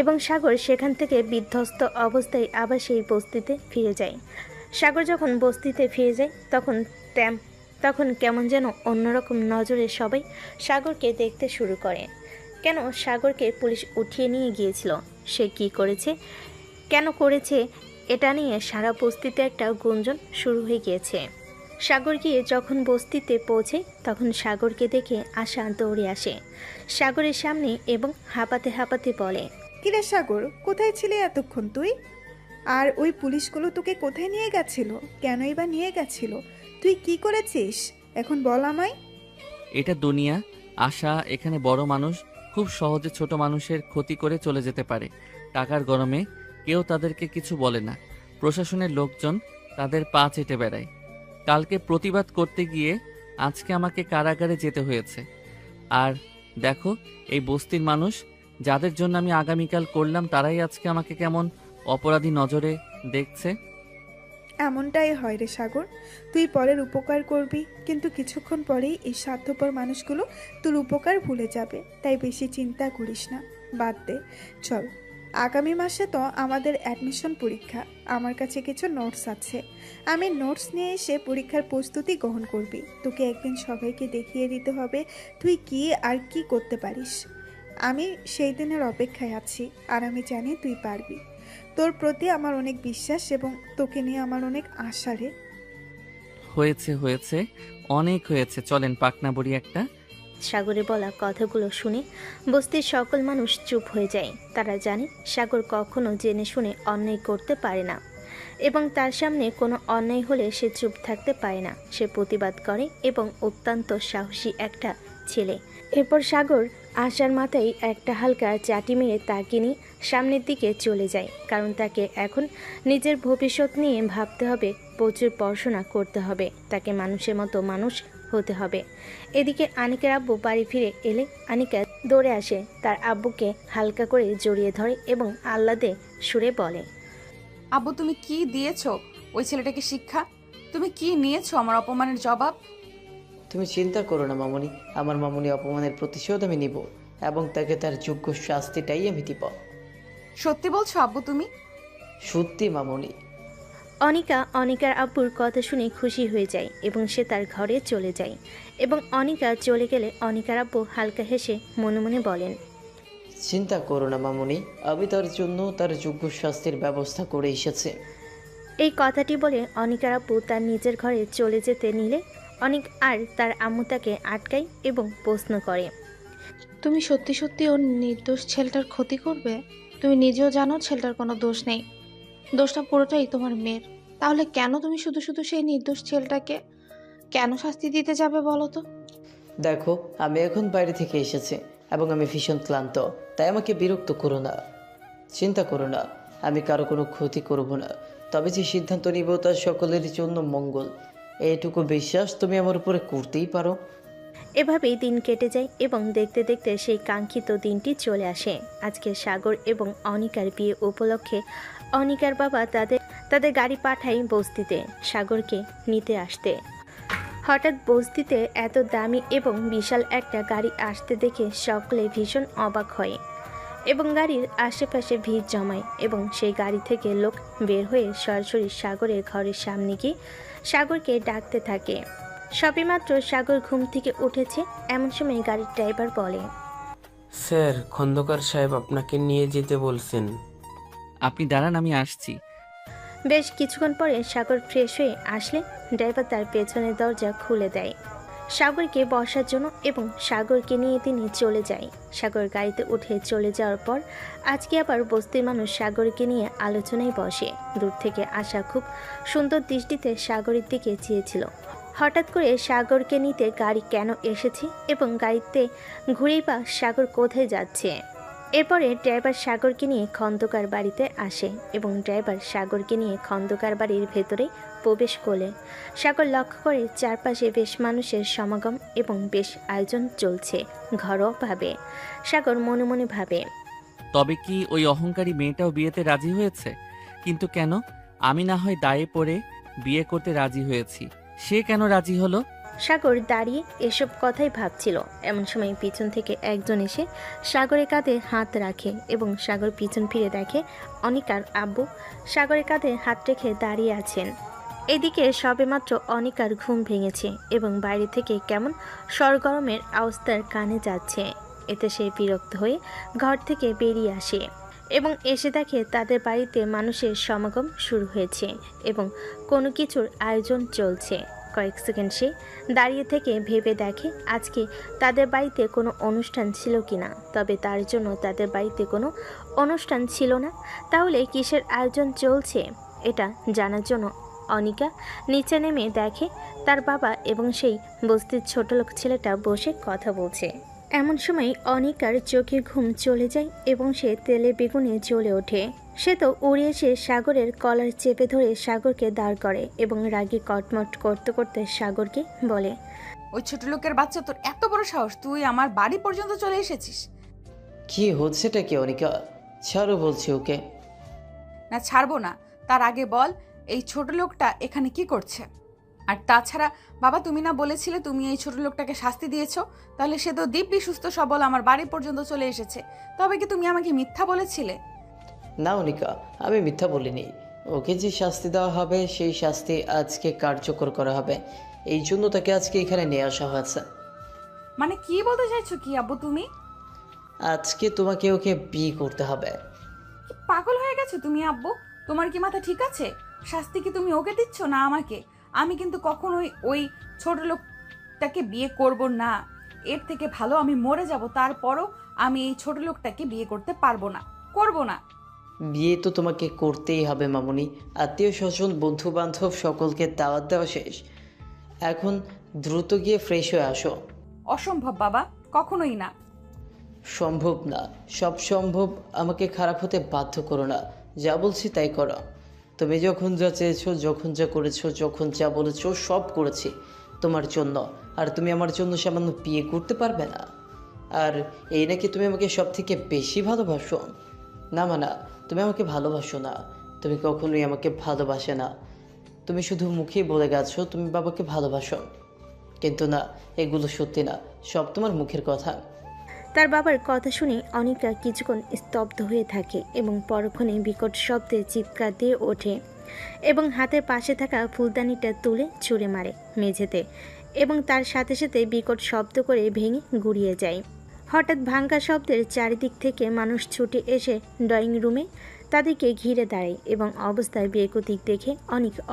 এবং সাগর সেখান থেকে বিধ্বস্ত অবস্থায় আবার সেই বস্তিতে ফিরে যায়। সাগর যখন বস্তিতে ফিরে যায় তখন কেমন যেন অন্যরকম নজরে সবাই সাগরকে দেখতে শুরু করে। কেন সাগরকে পুলিশ উঠিয়ে নিয়ে গিয়েছিল, সে কি করেছে, কেন করেছে, এটা নিয়ে সারা বস্তিতে একটা গুঞ্জন শুরু হয়ে গিয়েছে। সাগর গিয়ে যখন বস্তিতে পৌঁছে তখন সাগরকে দেখে আশা দৌড়ে আসে সাগরের সামনে এবং হাঁপাতে হাঁপাতে বলে, কিরে সাগর, কোথায় ছিলি এতক্ষণ তুই? আর ওই পুলিশগুলো তোকে কোথায় নিয়ে গেছিল? কেনই বা নিয়ে গেছিল? তুই কি করেছিস এখন বল আমায়। এটা দুনিয়া আশা, এখানে বড় মানুষ খুব সহজে ছোট মানুষের ক্ষতি করে চলে যেতে পারে। টাকার গরমে কেউ তাদেরকে কিছু বলে না। প্রশাসনের লোকজন তাদের পা চেটে বেড়ায়। কালকে প্রতিবাদ করতে গিয়ে আজকে আমাকে কারাগারে যেতে হয়েছে। আর দেখো, এই বস্তির মানুষ যাদের জন্য আমি আগামীকাল করলাম, তারাই আজকে আমাকে কেমন অপরাধী নজরে দেখছে। এমনটাই হয় রে সাগর, তুই পরের উপকার করবি, কিন্তু কিছুক্ষণ পরেই এই স্বার্থপর মানুষগুলো তোর উপকার ভুলে যাবে। তাই বেশি চিন্তা করিস না, বাদ দে। চল আগামী মাসে তো আমাদের অ্যাডমিশন পরীক্ষা। আমার কাছে কিছু নোটস আছে, আমি নোটস নিয়ে এসে পরীক্ষার প্রস্তুতি গ্রহণ করবি। তোকে একদিন সবাইকে দেখিয়ে দিতে হবে তুই কি আর কি করতে পারিস। আমি সেই দিনের অপেক্ষায় আছি, আর আমি জানি তুই পারবি। তোর প্রতি আমার অনেক বিশ্বাস এবং তোকে নিয়ে আমার অনেক আশা রে। হয়েছে হয়েছে, অনেক হয়েছে, চলেন পাকনা বড়ি একটা। সাগরের বলা কথাগুলো শুনে বস্তির সকল মানুষ চুপ হয়ে যায়। তারা জানে সাগর কখনো জেনে শুনে অন্যায় করতে পারে না এবং তার সামনে কোনো অন্যায় হলে সে চুপ থাকতে পারে না, সে প্রতিবাদ করে এবং অত্যন্ত সাহসী একটা ছেলে। এরপর সাগর আশার মাথায় একটা হালকা চাটি মেরে তাকে নিয়ে সামনের দিকে চলে যায়, কারণ তাকে এখন নিজের ভবিষ্যৎ নিয়ে ভাবতে হবে, প্রচুর পড়াশোনা করতে হবে, তাকে মানুষের মতো মানুষ হতে হবে। এদিকে আনিকার আব্বু বাড়ি ফিরে এলে আনিকা দৌড়ে আসে, তার আব্বুকে হালকা করে জড়িয়ে ধরে এবং আহ্লাদে সুরে বলে, আব্বু তুমি কি দিয়েছো ওই ছেলেটাকে শিক্ষা? তুমি কি নিয়েছো আমার অপমানের জবাব? তুমি চিন্তা করো না মামুনি, আমার মামুনি অপমানের প্রতিশোধ আমি নিব এবং তাকে তার যোগ্য শাস্তিটাই আমি দিব। সত্যি বলছো আব্বু তুমি? সত্যি মামুনি। অনিকার আব্বুর কথা শুনে খুশি হয়ে যায় এবং সে তার ঘরে চলে যায়। এবং অনিকা চলে গেলে অনিকার আব্বু হালকা হেসে মনে মনে বলেন, চিন্তা করো না মামুনি, আমি তার জন্য তার যোগ্য শাস্তির ব্যবস্থা করে এসেছি। এই কথাটি বলে অনিকার আব্বু তার নিজের ঘরে চলে যেতে নিলে অনিক আর তার আম্মু তাকে আটকায় এবং প্রশ্ন করে, তুমি সত্যি সত্যি ওর নির্দোষ ছেলেটার ক্ষতি করবে? তুমি নিজেও জানো ছেলেটার কোনো দোষ নেই, দোষটা পুরোটাই তোমার মেয়ের। তাহলে কেন তুমি শুধু শুধু সেই নির্দোষ ছেলেটাকে কেন শাস্তি দিতে যাবে বলো তো? দেখো, আমি এখন বাইরে থেকে এসেছি এবং আমি ভীষণ ক্লান্ত, তাই আমাকে বিরক্ত করো না। চিন্তা করো না, আমি কারো কোনো ক্ষতি করব না, তবে যে সিদ্ধান্ত নিব তা সকলের জন্য মঙ্গল। এইটুকু বিশ্বাস তুমি আমার উপরে করতেই পারো। এভাবেই দিন কেটে যায় এবং দেখতে দেখতে সেই কাঙ্ক্ষিত দিনটি চলে আসে। আজকে সাগর এবং অনিকার বিয়ে উপলক্ষে অনিকার বাবা তাদের গাড়ি পাঠায় বস্তিতে সাগরকে নিতে আসতে। হঠাৎ বস্তিতে এত দামি এবং বিশাল একটা গাড়ি আসতে দেখে সকলে ভীষণ অবাক হয় এবং গাড়ির আশেপাশে ভিড় জমায় এবং সেই গাড়ি থেকে লোক বের হয়ে সরাসরি সাগরের ঘরের সামনে গিয়ে সাগরকে ডাকতে থাকে। সবেমাত্র সাগর ঘুম থেকে উঠেছে, এমন সময় গাড়ির ড্রাইভার বলে, স্যার, খন্দকার সাহেব আপনাকে নিয়ে যেতে বলছেন। আপনি দাঁড়ান, আমি আসছি। বেশ কিছুক্ষণ পরে সাগর ফ্রেশ হয়ে আসলে ড্রাইভার তার পেছনের দরজা খুলে দেয় সাগরকে বসার জন্য এবং সাগরকে নিয়ে তিনি চলে যায়। সাগর গাড়িতে উঠে চলে যাওয়ার পর আজকে আবার বস্তির মানুষ সাগরকে নিয়ে আলোচনায় বসে। দূর থেকে আসা খুব সুন্দর দৃষ্টিতে সাগরের দিকে চেয়েছিল। হঠাৎ করে সাগরকে নিতে গাড়ি কেন এসেছে এবং গাড়িতে ঘুরেই বা সাগর কোথায় যাচ্ছে। এরপরে ড্রাইভার সাগরকে নিয়ে খন্দকার বাড়িতে আসে এবং ড্রাইভার সাগরকে নিয়ে খন্দকার বাড়ির ভেতরে প্রবেশ করলে সাগর লক্ষ্য করে চারপাশে বেশ মানুষের সমাগম এবং বেশ আয়োজন চলছে ঘরোয়াভাবে। সাগর মনে মনে ভাবে, তবে কি ওই অহংকারী মেয়েটাও বিয়েতে রাজি হয়েছে? কিন্তু কেন? আমি না হয় দায়ে পড়ে বিয়ে করতে রাজি হয়েছি, সে কেন রাজি হলো? সাগর দাঁড়িয়ে এসব কথাই ভাবছিল। এমন সময় পিছন থেকে একজন এসে সাগরের কাঁধে হাত রাখে এবং সাগর পিছন ফিরে দেখে অনিকার আব্বু সাগরের কাঁধে হাত রেখে দাঁড়িয়ে আছেন। এদিকে সবেমাত্র অনিকার ঘুম ভেঙেছে এবং বাইরে থেকে কেমন সরগরমের আওয়াজ তার কানে যাচ্ছে। এতে সে বিরক্ত হয়ে ঘর থেকে বেরিয়ে আসে এবং এসে দেখে তাদের বাড়িতে মানুষের সমাগম শুরু হয়েছে এবং কোনো কিছুর আয়োজন চলছে। কয়েক সেকেন্ড সে দাঁড়িয়ে থেকে ভেবে দেখে আজকে তাদের বাড়িতে কোনো অনুষ্ঠান ছিল কিনা। তবে তার জন্য তাদের বাড়িতে কোনো অনুষ্ঠান ছিল না, তাহলে কিসের আয়োজন চলছে এটা জানার জন্য অনিকা নিচে নেমে দেখে তার বাবা এবং সেই বস্তির ছোটলোক ছেলেটা বসে কথা বলছে। এমন সময় অনিকার চোখে ঘুম চলে যায় এবং সে তেলে বেগুনে জ্বলে ওঠে। সে তো উড়ে এসে সাগরের কলার চেপে ধরে সাগরকে দাঁড় করে এবং রাগে কটমট করতে করতে সাগরকে বলে, ওই ছোট লোকের বাচ্চা, তোর এত বড় সাহস, তুই আমার বাড়ি পর্যন্ত চলে এসেছিস? কি হচ্ছেটা কি অনিকা? ছাড়ো বলছি ওকে। না ছাড়বো না, তার আগে বল এই ছোট লোকটা এখানে কি করছে? আর তাছাড়া বাবা, তুমি না বলেছিলে তুমি এই ছোট লোকটাকে শাস্তি দিয়েছো? তাহলে সে তো দিব্যি সুস্থ সবল আমার বাড়ি পর্যন্ত চলে এসেছে, তবে কি তুমি আমাকে মিথ্যা বলেছিলে? না অনিকা, আমি মিথ্যা বলিনি। ওকে যে শাস্তি দেওয়া হবে সেই শাস্তি আজকে কার্যকর করা হবে, এই জন্য তাকে আজকে এখানে নিয়ে আসা হয়েছে। মানে কি বলতে চাইছো কি আব্বু তুমি? আজকে তোমাকে ওকে বিয়ে করতে হবে। কি পাগল হয়ে গেছো তুমি আব্বু? তোমার কি মাথা ঠিক আছে? শাস্তি কি তুমি ওকে দিচ্ছ না আমাকে? আমি কিন্তু কখনোই ওই ছোট লোকটাকে বিয়ে করব না। এর থেকে ভালো আমি মরে যাব, তারপরও আমি এই ছোট লোকটাকে বিয়ে করতে পারবো না, করব না। বিয়ে তো তোমাকে করতেই হবে মামুনি। আত্মীয় স্বজন বন্ধু বান্ধব সকলকে দাওয়াত দেওয়া শেষ, এখন দ্রুত গিয়ে ফ্রেশ হয়ে আসো। অসম্ভব বাবা, কখনোই না। সম্ভব না, সব সম্ভব। আমাকে খারাপ হতে বাধ্য করো না, যা বলছি তাই করো। তুমি যখন যা চেয়েছো, যখন যা করেছো, যখন যা বলেছো সব করেছি তোমার জন্য। আর তুমি আমার জন্য সামান্য বিয়ে করতে পারবে না? আর এই নাকি তুমি আমাকে সব থেকে বেশি ভালোবাসো? না মানা, তুমি আমাকে ভালোবাসো না। তুমি কখনোই আমাকে ভালোবাসে না। তুমি শুধু মুখেই বলে গেছো তুমি বাবাকে ভালোবাসো, কিন্তু না, এগুলো সত্যি না, সব তোমার মুখের কথা। তার বাবার কথা শুনে অনিকা কিছুক্ষণ স্তব্ধ হয়ে থাকে এবং পরক্ষণে বিকট শব্দে চিৎকার দিয়ে ওঠে এবং হাতের পাশে থাকা ফুলদানিটা তুলে ছুঁড়ে মারে মেঝেতে এবং তার সাথে সাথে বিকট শব্দ করে ভেঙে গুড়িয়ে যায়। হঠাৎ ভাঙ্গা শব্দের চারিদিক থেকে মানুষ ছুটে এসে ড্রয়িং রুমে তাদেরকে ঘিরে দাঁড়ায় এবং অবস্থায় বেকুতিক দেখে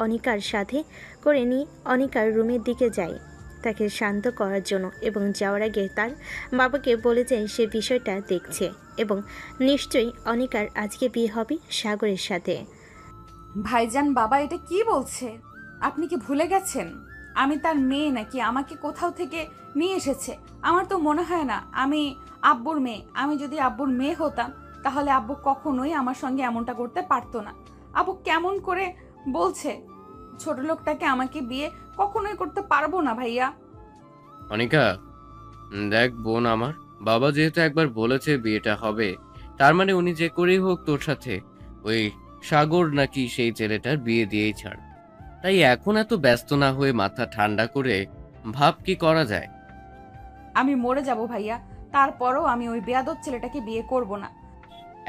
অনিকার সাথে করে নিয়ে অনিকার রুমের দিকে যায় তাকে শান্ত করার জন্য এবং যাওয়ার আগে তার বাবাকে বলে যায় সে বিষয়টা দেখছে এবং নিশ্চয়ই অনিকার আজকে বিয়ে হবে সাগরের সাথে। ভাইজান বাবা এটা কি বলছে? আপনি কি ভুলে গেছেন আমি তার মেয়ে নাকি আমাকে কোথাও থেকে নিয়ে এসেছে? আমার তো মনে হয় না আমি আব্বুর মেয়ে। আমি যদি আব্বুর মেয়ে হতাম তাহলে আব্বু কখনোই আমার সঙ্গে এমনটা করতে পারতো না। আব্বু কেমন করে বলছে? ছোট লোকটাকে আমাকে বিয়ে কখনোই করতে পারবো না ভাইয়া। অনিকা, দেখ বোন আমার, বাবা যেহেতু একবার বলেছে বিয়েটা হবে, তার মানে উনি যে করেই হোক তোর সাথে ওই সাগর নাকি সেই ছেলেটার বিয়ে দিয়েই ছাড়। তাই এখন এত ব্যস্ত না হয়ে মাথা ঠান্ডা করে ভাব কি করা যায়। আমি মরে যাব ভাইয়া, তারপরও আমি ওই বেয়াদব ছেলেটাকে বিয়ে করব না।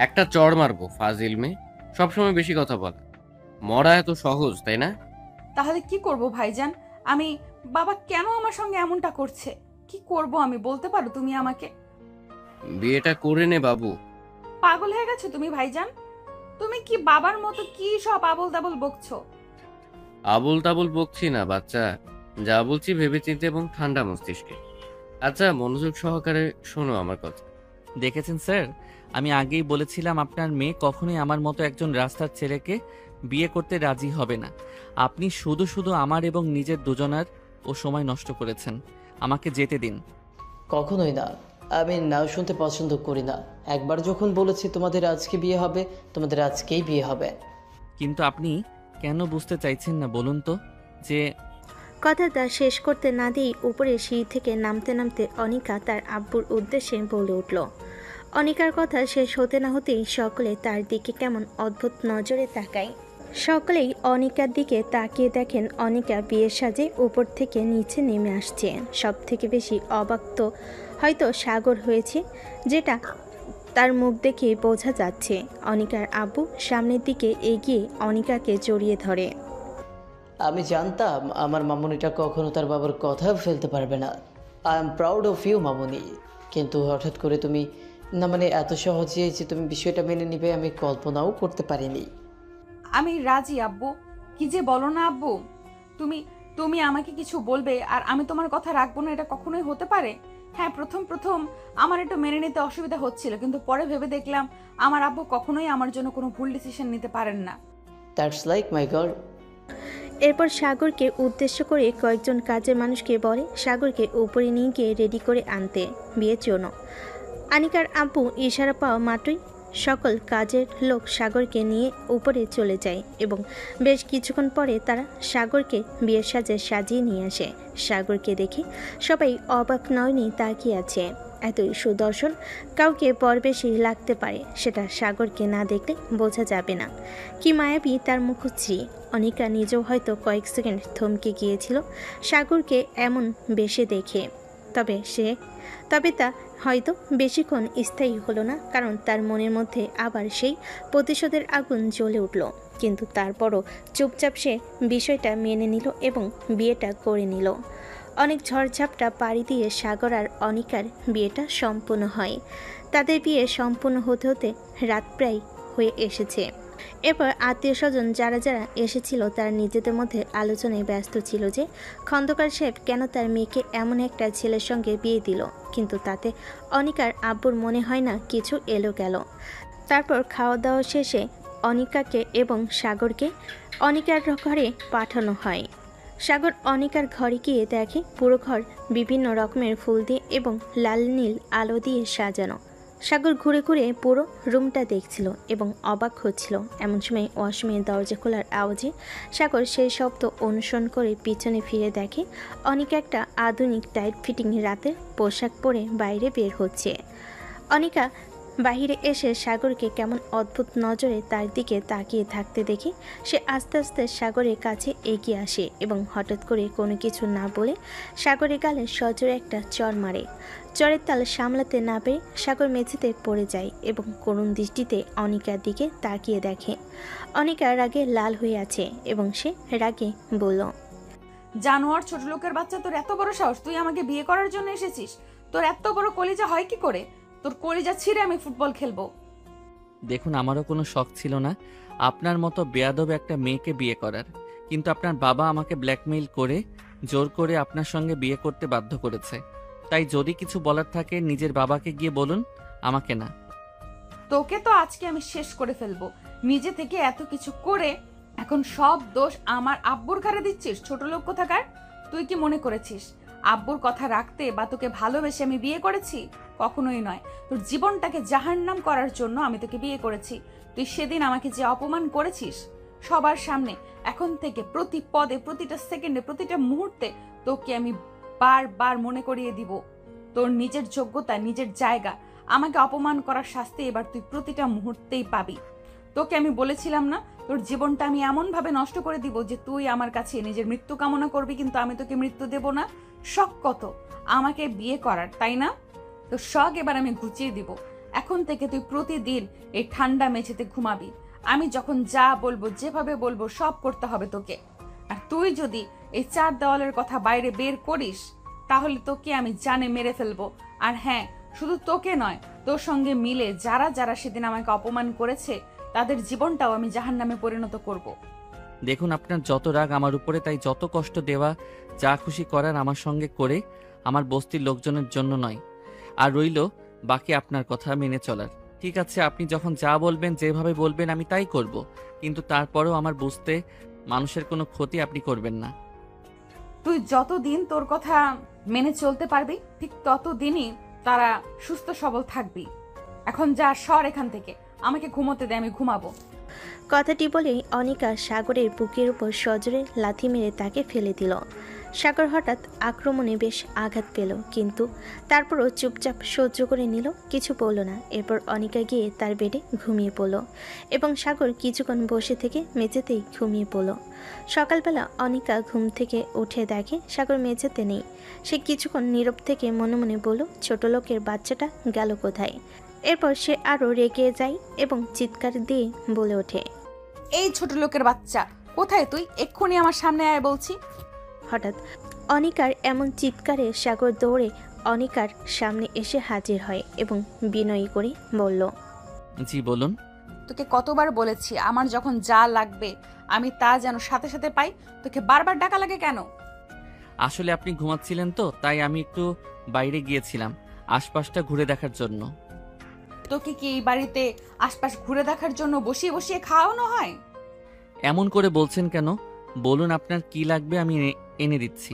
একটা চড় মারবো ফাজিল মেয়ে, সবসময় বেশি কথা বলা। মরা এত সহজ তাই না? তাহলে কি করব ভাইজান? আমি বাবা কেন আমার সঙ্গে এমনটা করছে? কি করব আমি বলতে পারো তুমি আমাকে? বিয়েটা করে নে বাবু। পাগল হয়ে গেছো তুমি ভাইজান? তুমি কি বাবার মতো কি সব আবল তাবল বকছো? আবল তাবল বকছি না বাচ্চা, যা বলছি ভেবেচিন্তে এবং ঠান্ডা মস্তিষ্কে। আচ্ছা মনোযোগ সহকারে শোনো আমার কথা। দেখেছেন স্যার, আমি আগেই বলেছিলাম আপনার মেয়ে কখনোই আমার মতো একজন রাস্তার ছেলেকে বিয়ে করতে রাজি হবে না। আপনি শুধু শুধু আমার এবং নিজের দুজনার সময় নষ্ট করেছেন। আমাকে যেতে দিন। কখনোই না, আমি নাও শুনতে পছন্দ করি না। একবার যখন বলেছি তোমাদের আজকে বিয়ে হবে, তোমাদের আজকেই বিয়ে হবে। কিন্তু আপনি কেন বুঝতে চাইছেন না বলুন তো যে কথাটা শেষ করতে না দিয়েই উপরে সিঁড়ি থেকে নামতে নামতে অনিকা তার আব্বুর উদ্দেশ্যে বলে উঠল। অনিকার কথা শেষ হতে না হতেই সকলে তার দিকে কেমন অদ্ভুত নজরে তাকায়। সকলেই অনিকার দিকে তাকিয়ে দেখেন অনিকা বিয়ের সাজে উপর থেকে নিচে নেমে আসছে। সব থেকে বেশি অবাক তো হয়তো সাগর হয়েছে, যেটা তার মুখ দেখে বোঝা যাচ্ছে। অনিকার আব্বু সামনের দিকে এগিয়ে অনিকাকে জড়িয়ে ধরে। আমি জানতাম আমার মামুনিটা কখনো তার বাবার কথা ফেলতে পারবে না। I am proud of you মামুনি। কিন্তু হঠাৎ করে তুমি, না মানে এত সহজে যে তুমি বিষয়টা মেনে নিবে আমি কল্পনাও করতে পারিনি। আমি রাজি আব্বু। কি যে বলো না আব্বু, তুমি তুমি আমাকে কিছু বলবে আর আমি তোমার কথা রাখবো না, এটা কখনোই হতে পারে? হ্যাঁ, প্রথম আমার একটু মেনে নিতে অসুবিধা হচ্ছিল, কিন্তু পরে ভেবে দেখলাম আমার আব্বু কখনোই আমার জন্য কোনো ভুল ডিসিশন নিতে পারেন না। That's like my girl. এরপর সাগরকে উদ্দেশ্য করে কয়েকজন কাজের মানুষকে বলে সাগরকে উপরে নিয়ে গিয়ে রেডি করে আনতে বিয়ের জন্য। আনিকার আব্বু ইশারা পাওয়া মাত্রই সকল কাজের লোক সাগরকে নিয়ে উপরে চলে যায় এবং বেশ কিছুক্ষণ পরে তারা সাগরকে বিয়ের সাজে সাজিয়ে নিয়ে আসে। সাগরকে দেখে সবাই অবাক নয়নি তাকিয়ে আছে। এতই সুদর্শন কাউকে পরবেশী লাগতে পারে, সেটা সাগরকে না দেখলে বোঝা যাবে না। কি মায়াবী তার মুখশ্রী! অনিকা নিজেও হয়তো কয়েক সেকেন্ড থমকে গিয়েছিল সাগরকে এমন বেশে দেখে। তবে তা হয়তো বেশিক্ষণ স্থায়ী হলো না, কারণ তার মনের মধ্যে আবার সেই প্রতিশোধের আগুন জ্বলে উঠল। কিন্তু তারপরও চুপচাপ সে বিষয়টা মেনে নিল এবং বিয়েটা করে নিল। অনেক ঝড়ঝাপটা পাড়ি দিয়ে সাগর আর অনিকার বিয়েটা সম্পূর্ণ হয়। তাদের বিয়ে সম্পূর্ণ হতে হতে রাত প্রায় হয়ে এসেছে। এরপর আত্মীয় স্বজন যারা যারা এসেছিল তারা নিজেদের মধ্যে আলোচনায় ব্যস্ত ছিল যে খন্দকার সাহেব কেন তার মেয়েকে এমন একটা ছেলের সঙ্গে বিয়ে দিল, কিন্তু তাতে অনিকার আব্বুর মনে হয় না কিছু এলো গেল। তারপর খাওয়া দাওয়া শেষে অনিকাকে এবং সাগরকে অনিকার ঘরে পাঠানো হয়। সাগর অনিকার ঘরে গিয়ে দেখে পুরো ঘর বিভিন্ন রকমের ফুল দিয়ে এবং লাল নীল আলো দিয়ে সাজানো। সাগর ঘুরে ঘুরে পুরো রুমটা দেখছিল এবং অবাক হচ্ছিল। এমন সময় ওয়াশরুমের দরজা খোলার আওয়াজে সাগর সেই শব্দ অনুসরণ করে পিছনে ফিরে দেখে অনিকা একটা আধুনিক টাইট ফিটিং রাতের পোশাক পরে বাইরে বের হচ্ছে। অনিকা বাহিরে এসে সাগরকে কেমন অদ্ভুত নজরে তার দিকে তাকিয়ে থাকতে দেখে সে আস্তে আস্তে সাগরের কাছে এগিয়ে আসে এবং হঠাৎ করে কোনো কিছু না বলে সাগরের গালে সজোরে একটা চড় মারে। চরের তাল সামলাতে না পেরে সাগর মেঝেতে পড়ে যায় এবং করুণ দৃষ্টিতে অনিকার দিকে তাকিয়ে দেখে অনিকা রাগে লাল হয়ে আছে এবং সে রাগে বলল, জানোয়ার ছোট লোকের বাচ্চা, তোর এত বড় সাহস, তুই আমাকে বিয়ে করার জন্য এসেছিস? তোর এত বড় কলিজা হয় কি করে? তোর কলিজা ছিঁড়ে আমি ফুটবল খেলবো। দেখুন, আমারও কোনো শখ ছিল না আপনার মতো বেয়াদব একটা মেয়েকে বিয়ে করার, কিন্তু আপনার বাবা আমাকে ব্ল্যাকমেইল করে জোর করে আপনার সঙ্গে বিয়ে করতে বাধ্য করেছে। তাই যদি কিছু বলার থাকে নিজের বাবাকে গিয়ে বলুন, আমাকে না। তোকে তো আজকে আমি শেষ করে ফেলবো। নিজে থেকে এত কিছু করে এখন সব দোষ আমার আব্বুর ঘাড়ে দিচ্ছিস? ছোট লোক কোথাকার! তুই কি মনে করেছিস আব্বুর কথা রাখতে বা তোকে ভালোবেসে আমি বিয়ে করেছি? কখনোই নয়। তোর জীবনটাকে জাহান্নাম করার জন্য আমি তোকে বিয়ে করেছি। তুই সেদিন আমাকে যে অপমান করেছিস সবার সামনে, এখন থেকে প্রতি পদে, প্রতিটা সেকেন্ডে, প্রতিটা মুহূর্তে তোকে আমি বারবার মনে করিয়ে দিব তোর নিজের যোগ্যতা, নিজের জায়গা। আমাকে অপমান করার শাস্তি এবার তুই প্রতিটা মুহূর্তেই পাবি। তোকে আমি বলেছিলাম না তোর জীবনটা আমি এমন ভাবে নষ্ট করে দিব যে তুই আমার কাছে নিজের মৃত্যু কামনা করবি, কিন্তু আমি তোকে মৃত্যু দেব না। শখ কত আমাকে বিয়ে করার, তাই না? তো শখ এবার আমি ঘুচিয়ে দিব। এখন থেকে তুই প্রতিদিন এই ঠান্ডা মেঝেতে ঘুমাবি। আমি যখন যা বলবো, যেভাবে বলবো সব করতে হবে তোকে। আর তুই যদি এই 4 দেওয়ালের কথা বাইরে বের করিস তাহলে তোকে আমি জানে মেরে ফেলবো। আর হ্যাঁ, শুধু তোকে নয়, তোর সঙ্গে মিলে যারা যারা সেদিন আমাকে অপমান করেছে তাদের জীবনটাও আমি জাহান্নামে পরিণত করব। দেখুন, আপনার যত রাগ আমার উপরে, তাই যত কষ্ট দেওয়া, যা খুশি করার আমার সঙ্গে করে, আমার বস্তির লোকজনের জন্য নয়। আর রইল বাকি আপনার কথা মেনে চলার। ঠিক আছে, আপনি যখন যা বলবেন, যেভাবে বলবেন আমি তাই করব, কিন্তু তারপরেও আমার বুঝতে মানুষের কোনো ক্ষতি আপনি করবেন না। তুই যতদিন তোর কথা মেনে চলতে পারবি ঠিক ততদিনই তারা সুস্থ সবল থাকবি। এখন যা, সর এখান থেকে, আমাকে ঘুমোতে দে, আমি ঘুমাবো। কথাটি বলেই অনিকা সাগরের বুকের উপর সজোরে লাথি মেরে তাকে ফেলে দিল। সাগর হঠাৎ আক্রমণে বেশ আঘাত পেল, কিন্তু তারপরও চুপচাপ সহ্য করে নিল, কিছু বলল না। এরপর অনিকা গিয়ে তার বেডে ঘুমিয়ে পড়ল এবং সাগর কিছুক্ষণ বসে থেকে মেঝেতেই ঘুমিয়ে পড়ল। সকালবেলা অনিকা ঘুম থেকে উঠে দেখে সাগর মেঝেতে নেই। সে কিছুক্ষণ নীরব থেকে মনে মনে বলল, ছোট লোকের বাচ্চাটা গেল কোথায়? এরপর সে আরও রেগে যায় এবং চিৎকার দিয়ে বলে ওঠে, এই ছোট লোকের বাচ্চা, কোথায় তুই? এক্ষুনি আমার সামনে আয় বলছি। হঠাৎ অনিকার এমন চিৎকারে সাগর দৌড়ে অনিকার সামনে এসে হাজির হয় এবং বিনয়ী করে বলল, জি বলুন। তোকে কতবার বলেছি আমার যখন যা লাগবে আমি তা যেন সাথে সাথে পাই, তোকে বারবার ডাকা লাগে কেন? আসলে আপনি ঘুমাচ্ছিলেন তো, তাই আমি একটু বাইরে গিয়েছিলাম আশপাশটা ঘুরে দেখার জন্য। তোকে কি এই বাড়িতে আশপাশ ঘুরে দেখার জন্য বসিয়ে বসিয়ে খাওয়ানো হয়? এমন করে বলছেন কেন? বলুন আপনার কি লাগবে, আমি এনে দিচ্ছি।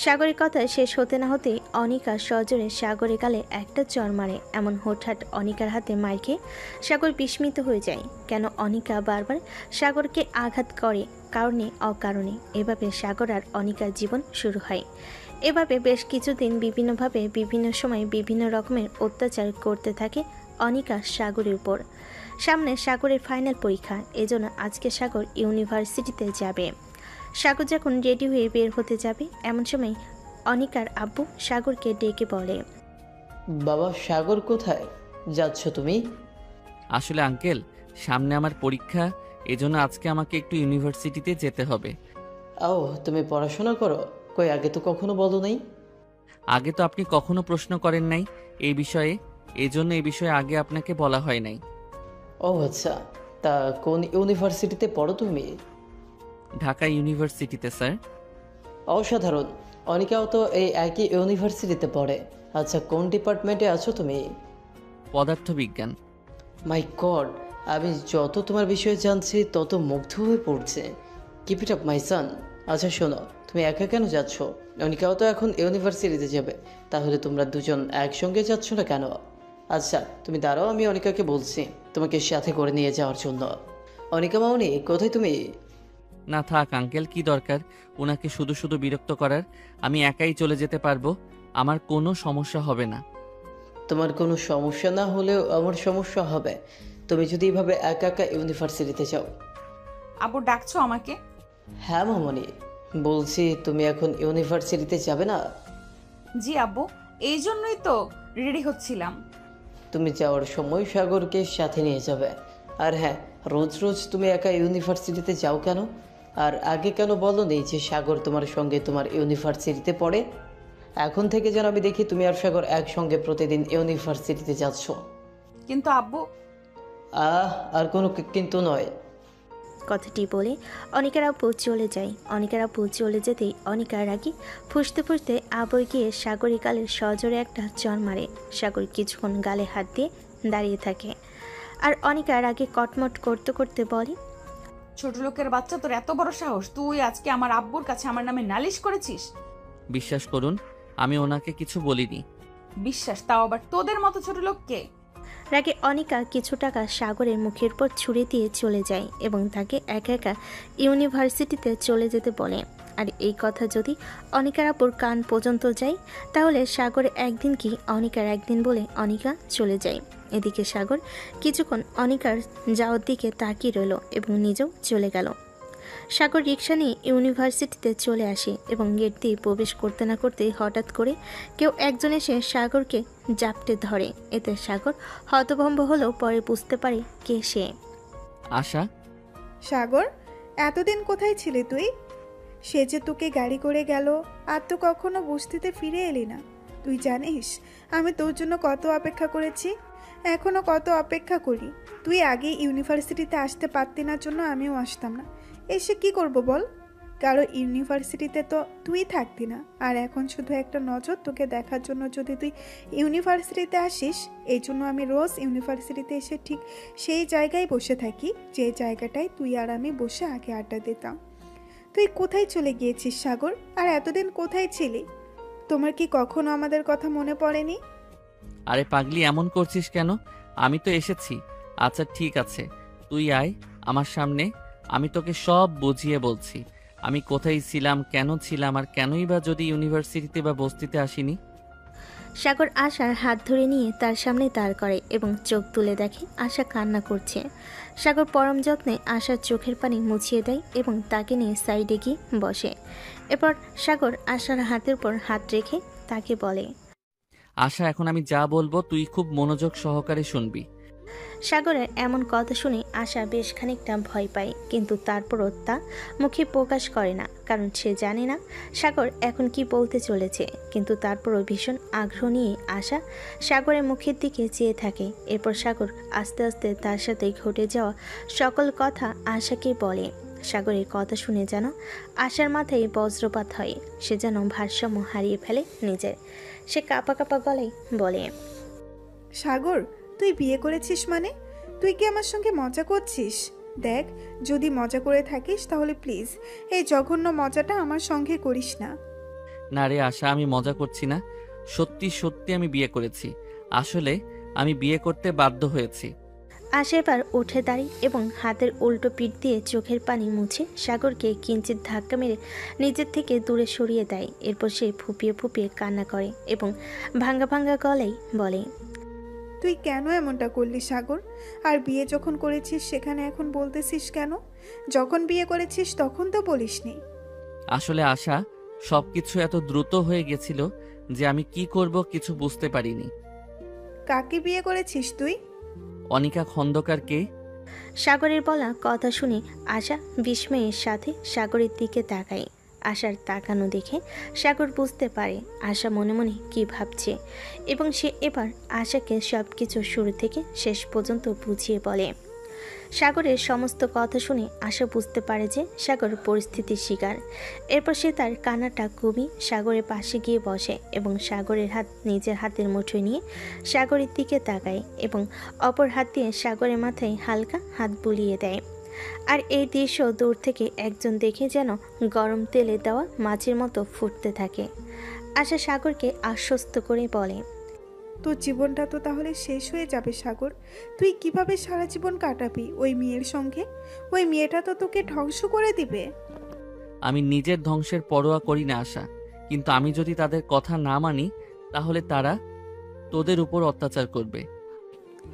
সাগরের কথা শেষ হতে না হতেই অনিকা সজোরে সাগরের গালে একটা চড় মারে। এমন হঠাৎ অনিকার হাতে মার খেয়ে সাগর বিস্মিত হয়ে যায়। কেন অনিকা বারবার সাগরকে আঘাত করে, কারণে অকারণে। এভাবে সাগর আর অনিকার জীবন শুরু হয়। এভাবে বেশ কিছুদিন বিভিন্নভাবে বিভিন্ন সময় বিভিন্ন রকমের অত্যাচার করতে থাকে অনিকা সাগরের উপর। সামনে সাগরের ফাইনাল পরীক্ষা, এজন্য আজকে সাগর ইউনিভার্সিটিতে যাবে। সাগর যখন রেডি হয়ে বের হতে যাবে এমন সময় অনিকার আব্বু সাগরকে ডেকে বলে, বাবা সাগর কোথায় যাচ্ছ তুমি? আসলে আঙ্কেল, সামনে আমার পরীক্ষা, এজন্য আজকে আমাকে একটু ইউনিভার্সিটিতে যেতে হবে। ও, তুমি পড়াশোনা করো? কই, আগে তো কখনো বলো নাই। আগে তো আপনি কখনো প্রশ্ন করেন নাই এই বিষয়ে, এজন্য এই বিষয়ে আগে আপনাকে বলা হয় নাই। ও আচ্ছা, তা কোন ইউনিভার্সিটিতে পড়ো তুমি? ঢাকা ইউনিভার্সিটিতে স্যার। অসাধারণ, অনিকাও তো এই একই ইউনিভার্সিটিতে পড়ে। আচ্ছা, কোন ডিপার্টমেন্টে আছো তুমি? পদার্থবিজ্ঞান। মাই গড, আমি যত তোমার বিষয়ে জানছি তত মুগ্ধ হয়ে পড়ছে। কিপ ইট আপ মাই সান। আচ্ছা শোনো, তুমি একা কেন যাচ্ছ? অনিকাও তো এখন ইউনিভার্সিটিতে যাবে, তাহলে তোমরা দুজন একসঙ্গে যাচ্ছ না কেন? আচ্ছা তুমি দাঁড়াও, আমি অনিকাকে বলছি তোমাকে সাথে করে নিয়ে যাওয়ার জন্য। অনিকা মামনি, কোথায় তুমি? না থাক আঙ্কেল, কি দরকার ওনাকে শুধু শুধু বিরক্ত করার। আমি একাই চলে যেতে পারবো, আমার কোনো সমস্যা হবে না। তোমার কোনো সমস্যা না হলেও আমার সমস্যা হবে তুমি যদি এভাবে একা একা ইউনিভার্সিটিতে যাও। আব্বু ডাকছো আমাকে? হ্যাঁ মামনি, বলছি তুমি এখন ইউনিভার্সিটিতে যাবে না? জি আব্বু, এই জন্যই তো রেডি হচ্ছিলাম। তুমি যাওয়ার সময় সাগরকে সাথে নিয়ে যাবে। আর হ্যাঁ, রোজ রোজ তুমি একা ইউনিভার্সিটিতে যাও কেন? আর আগে কেন বলো নেই যে সাগর তোমার সঙ্গে তোমার ইউনিভার্সিটিতে পড়ে? এখন থেকে যেন আমি দেখি তুমি আর সাগর একসঙ্গে প্রতিদিন ইউনিভার্সিটিতে যাচ্ছ। কিন্তু আব্বু। আর কোনো কিন্তু নয়। কথাটি বলে অনিকার আপু চলে যায়। অনিকার আপু চলে যেতেই অনিকার রাগি ফুঁসতে ফুঁসতে আবর গিয়ে সাগরী গালের সজোরে একটা চর মারে। সাগর কিছুক্ষণ গালে হাত দিয়ে দাঁড়িয়ে থাকে আর অনিকার আগে কটমট করতে করতে বলে, ছোট লোকের বাচ্চা, তোর এত বড় সাহস, তুই আজকে আমার আব্বুর কাছে আমার নামে নালিশ করেছিস? বিশ্বাস করুন, আমি ওনাকে কিছু বলিনি। বিশ্বাস? তাও আবার তোদের মতো ছোট লোককে? রাগে অনিকা কিছু টাকা সাগরের মুখের উপর ছুঁড়ে দিয়ে চলে যায় এবং তাকে একা একা ইউনিভার্সিটিতে চলে যেতে বলে। আর এই কথা যদি অনিকার আপুর কান পর্যন্ত যায় তাহলে সাগর একদিন কি অনিকার একদিন বলে অনিকা চলে যায়। এদিকে সাগর কিছুক্ষণ অনিকার যাওয়ার দিকে তাকিয়ে রইল এবং নিজেও চলে গেল। সাগর রিক্সা নিয়ে ইউনিভার্সিটিতে চলে আসে এবং গেট দিয়ে প্রবেশ করতে না করতে হঠাৎ করে কেউ একজন এসে সাগরকে জাপটে ধরে। এতে সাগর হতভম্ব হলেও পরে বুঝতে পারে কে সে। আশা। সাগর, এতদিন কোথায় ছিলি তুই? সে যে তোকে গাড়ি করে গেল, আর তো কখনো বস্তিতে ফিরে এলি না। তুই জানিস আমি তোর জন্য কত অপেক্ষা করেছি, এখনো কত অপেক্ষা করি। তুই আগে ইউনিভার্সিটিতে আসতে পারতি না জন্য আমিও আসতাম না। এসে কি করব বল? কারো ইউনিভার্সিটিতে তো তুই থাকতি না, আর এখন শুধু একটা নজর তোকে দেখার জন্য যদি তুই ইউনিভার্সিটিতে আসিস, এই জন্য আমি রোজ ইউনিভার্সিটিতে এসে ঠিক সেই জায়গায় বসে থাকি যে জায়গাটায় তুই আর আমি বসে আগে আড্ডা দিতাম। তুই কোথায় চলে গিয়েছিস সাগর? আর এতদিন কোথায় ছিলি? তোমার কি কখনো আমাদের কথা মনে পড়েনি? আরে পাগলি, এমন করছিস কেন? আমি তো এসেছি। আচ্ছা ঠিক আছে, তুই আয় আমার সামনে, আমি তোকে সব বুঝিয়ে বলছি আমি কোথায় ছিলাম, কেন ছিলাম, আর কেনই বা যদি ইউনিভার্সিটিতে বা বস্তিতে আসিনি। সাগর আশার হাত ধরে নিয়ে তার সামনে দাঁড় করে এবং চোখ তুলে দেখে আশা কান্না করছে। সাগর পরম যত্নে আশার চোখের পানি মুছিয়ে দেয় এবং তাকে নিয়ে সাইডে গিয়ে বসে। এরপর সাগর আশার হাতের উপর হাত রেখে তাকে বলে, আশা, এখন আমি যা বলবো তুই খুব মনোযোগ সহকারে শুনবি। সাগরের এমন কথা শুনে আশা বেশ খানিকটা ভয় পায়, কিন্তু তারপরও তা মুখে প্রকাশ করে না, কারণ সে জানে না সাগর এখন কি বলতে চলেছে। কিন্তু তারপরও ভীষণ আগ্রহ নিয়ে আশা সাগরের মুখের দিকে চেয়ে থাকে। এরপর সাগর আস্তে আস্তে তার সাথে ঘটে যাওয়া সকল কথা আশাকে বলে। সাগরের কথা শুনে যেন আশার মাথায় বজ্রপাত হয়, সে যেন ভারসাম্য হারিয়ে ফেলে নিজের। সে কাঁপা কাঁপা গলায় বলে, সাগর, তুই বিয়ে করেছিস মানে? তুই কি আমার সঙ্গে মজা করছিস? দেখ, যদি মজা করে থাকিস তাহলে প্লিজ এই জঘন্য মজাটা আমার সঙ্গে করিস না। না রে আশা, আমি মজা করছি না, সত্যি সত্যি আমি বিয়ে করেছি। আসলে আমি বিয়ে করতে বাধ্য হয়েছি। আশেরবার উঠে দাঁড়িয়ে এবং হাতের উল্টো পিঠ দিয়ে চোখের পানি মুছে সাগরকে কিঞ্চিত ধাক্কা মেরে নিজের থেকে দূরে সরিয়ে দেয়। এরপর সে ফুপিয়ে ফুপিয়ে কান্না করে এবং ভাঙ্গা ভাঙ্গা গলায় বলে, তুই কেন এমনটা করলি সাগর? আর বিয়ে যখন করেছিস সেখানে এখন বলতেছিস কেন? যখন বিয়ে করেছিস তখন তো বলিসনি। আসলে আশা, সবকিছু এত দ্রুত হয়ে গেছিল যে আমি কি করব কিছু বুঝতে পারিনি। কাকে বিয়ে করেছিস তুই? অনিকা খন্দকার কে? সাগরের বলা কথা শুনে আশা বিস্ময়ের সাথে সাগরের দিকে তাকায়। আশার তাকানো দেখে সাগর বুঝতে পারে আশা মনে মনে কী ভাবছে এবং সে এবার আশাকে সব কিছু শুরু থেকে শেষ পর্যন্ত বুঝিয়ে বলে। সাগরের সমস্ত কথা শুনে আশা বুঝতে পারে যে সাগর পরিস্থিতির শিকার। এরপর সে তার কান্নাটা কমিয়ে সাগরের পাশে গিয়ে বসে এবং সাগরের হাত নিজের হাতের মুঠোয় নিয়ে সাগরের দিকে তাকায় এবং অপর হাত দিয়ে সাগরের মাথায় হালকা হাত বুলিয়ে দেয়। আর এই দৃশ্য দূর থেকে একজন দেখে যেন গরম তেলে দেওয়া মাছের মতো ফুটতে থাকে। আশা সাগরকে আশ্বস্ত করে বলে, তোর জীবনটা তো তাহলে শেষ হয়ে যাবে সাগর। তুই কিভাবে সারা জীবন কাটাবি ওই মেয়ের সঙ্গে? ওই মেয়েটা তো তোকে ধ্বংস করে দিবে। আমি নিজের ধ্বংসের পরোয়া করি না আশা, কিন্তু আমি যদি তাদের কথা না মানি তাহলে তারা তোদের উপর অত্যাচার করবে।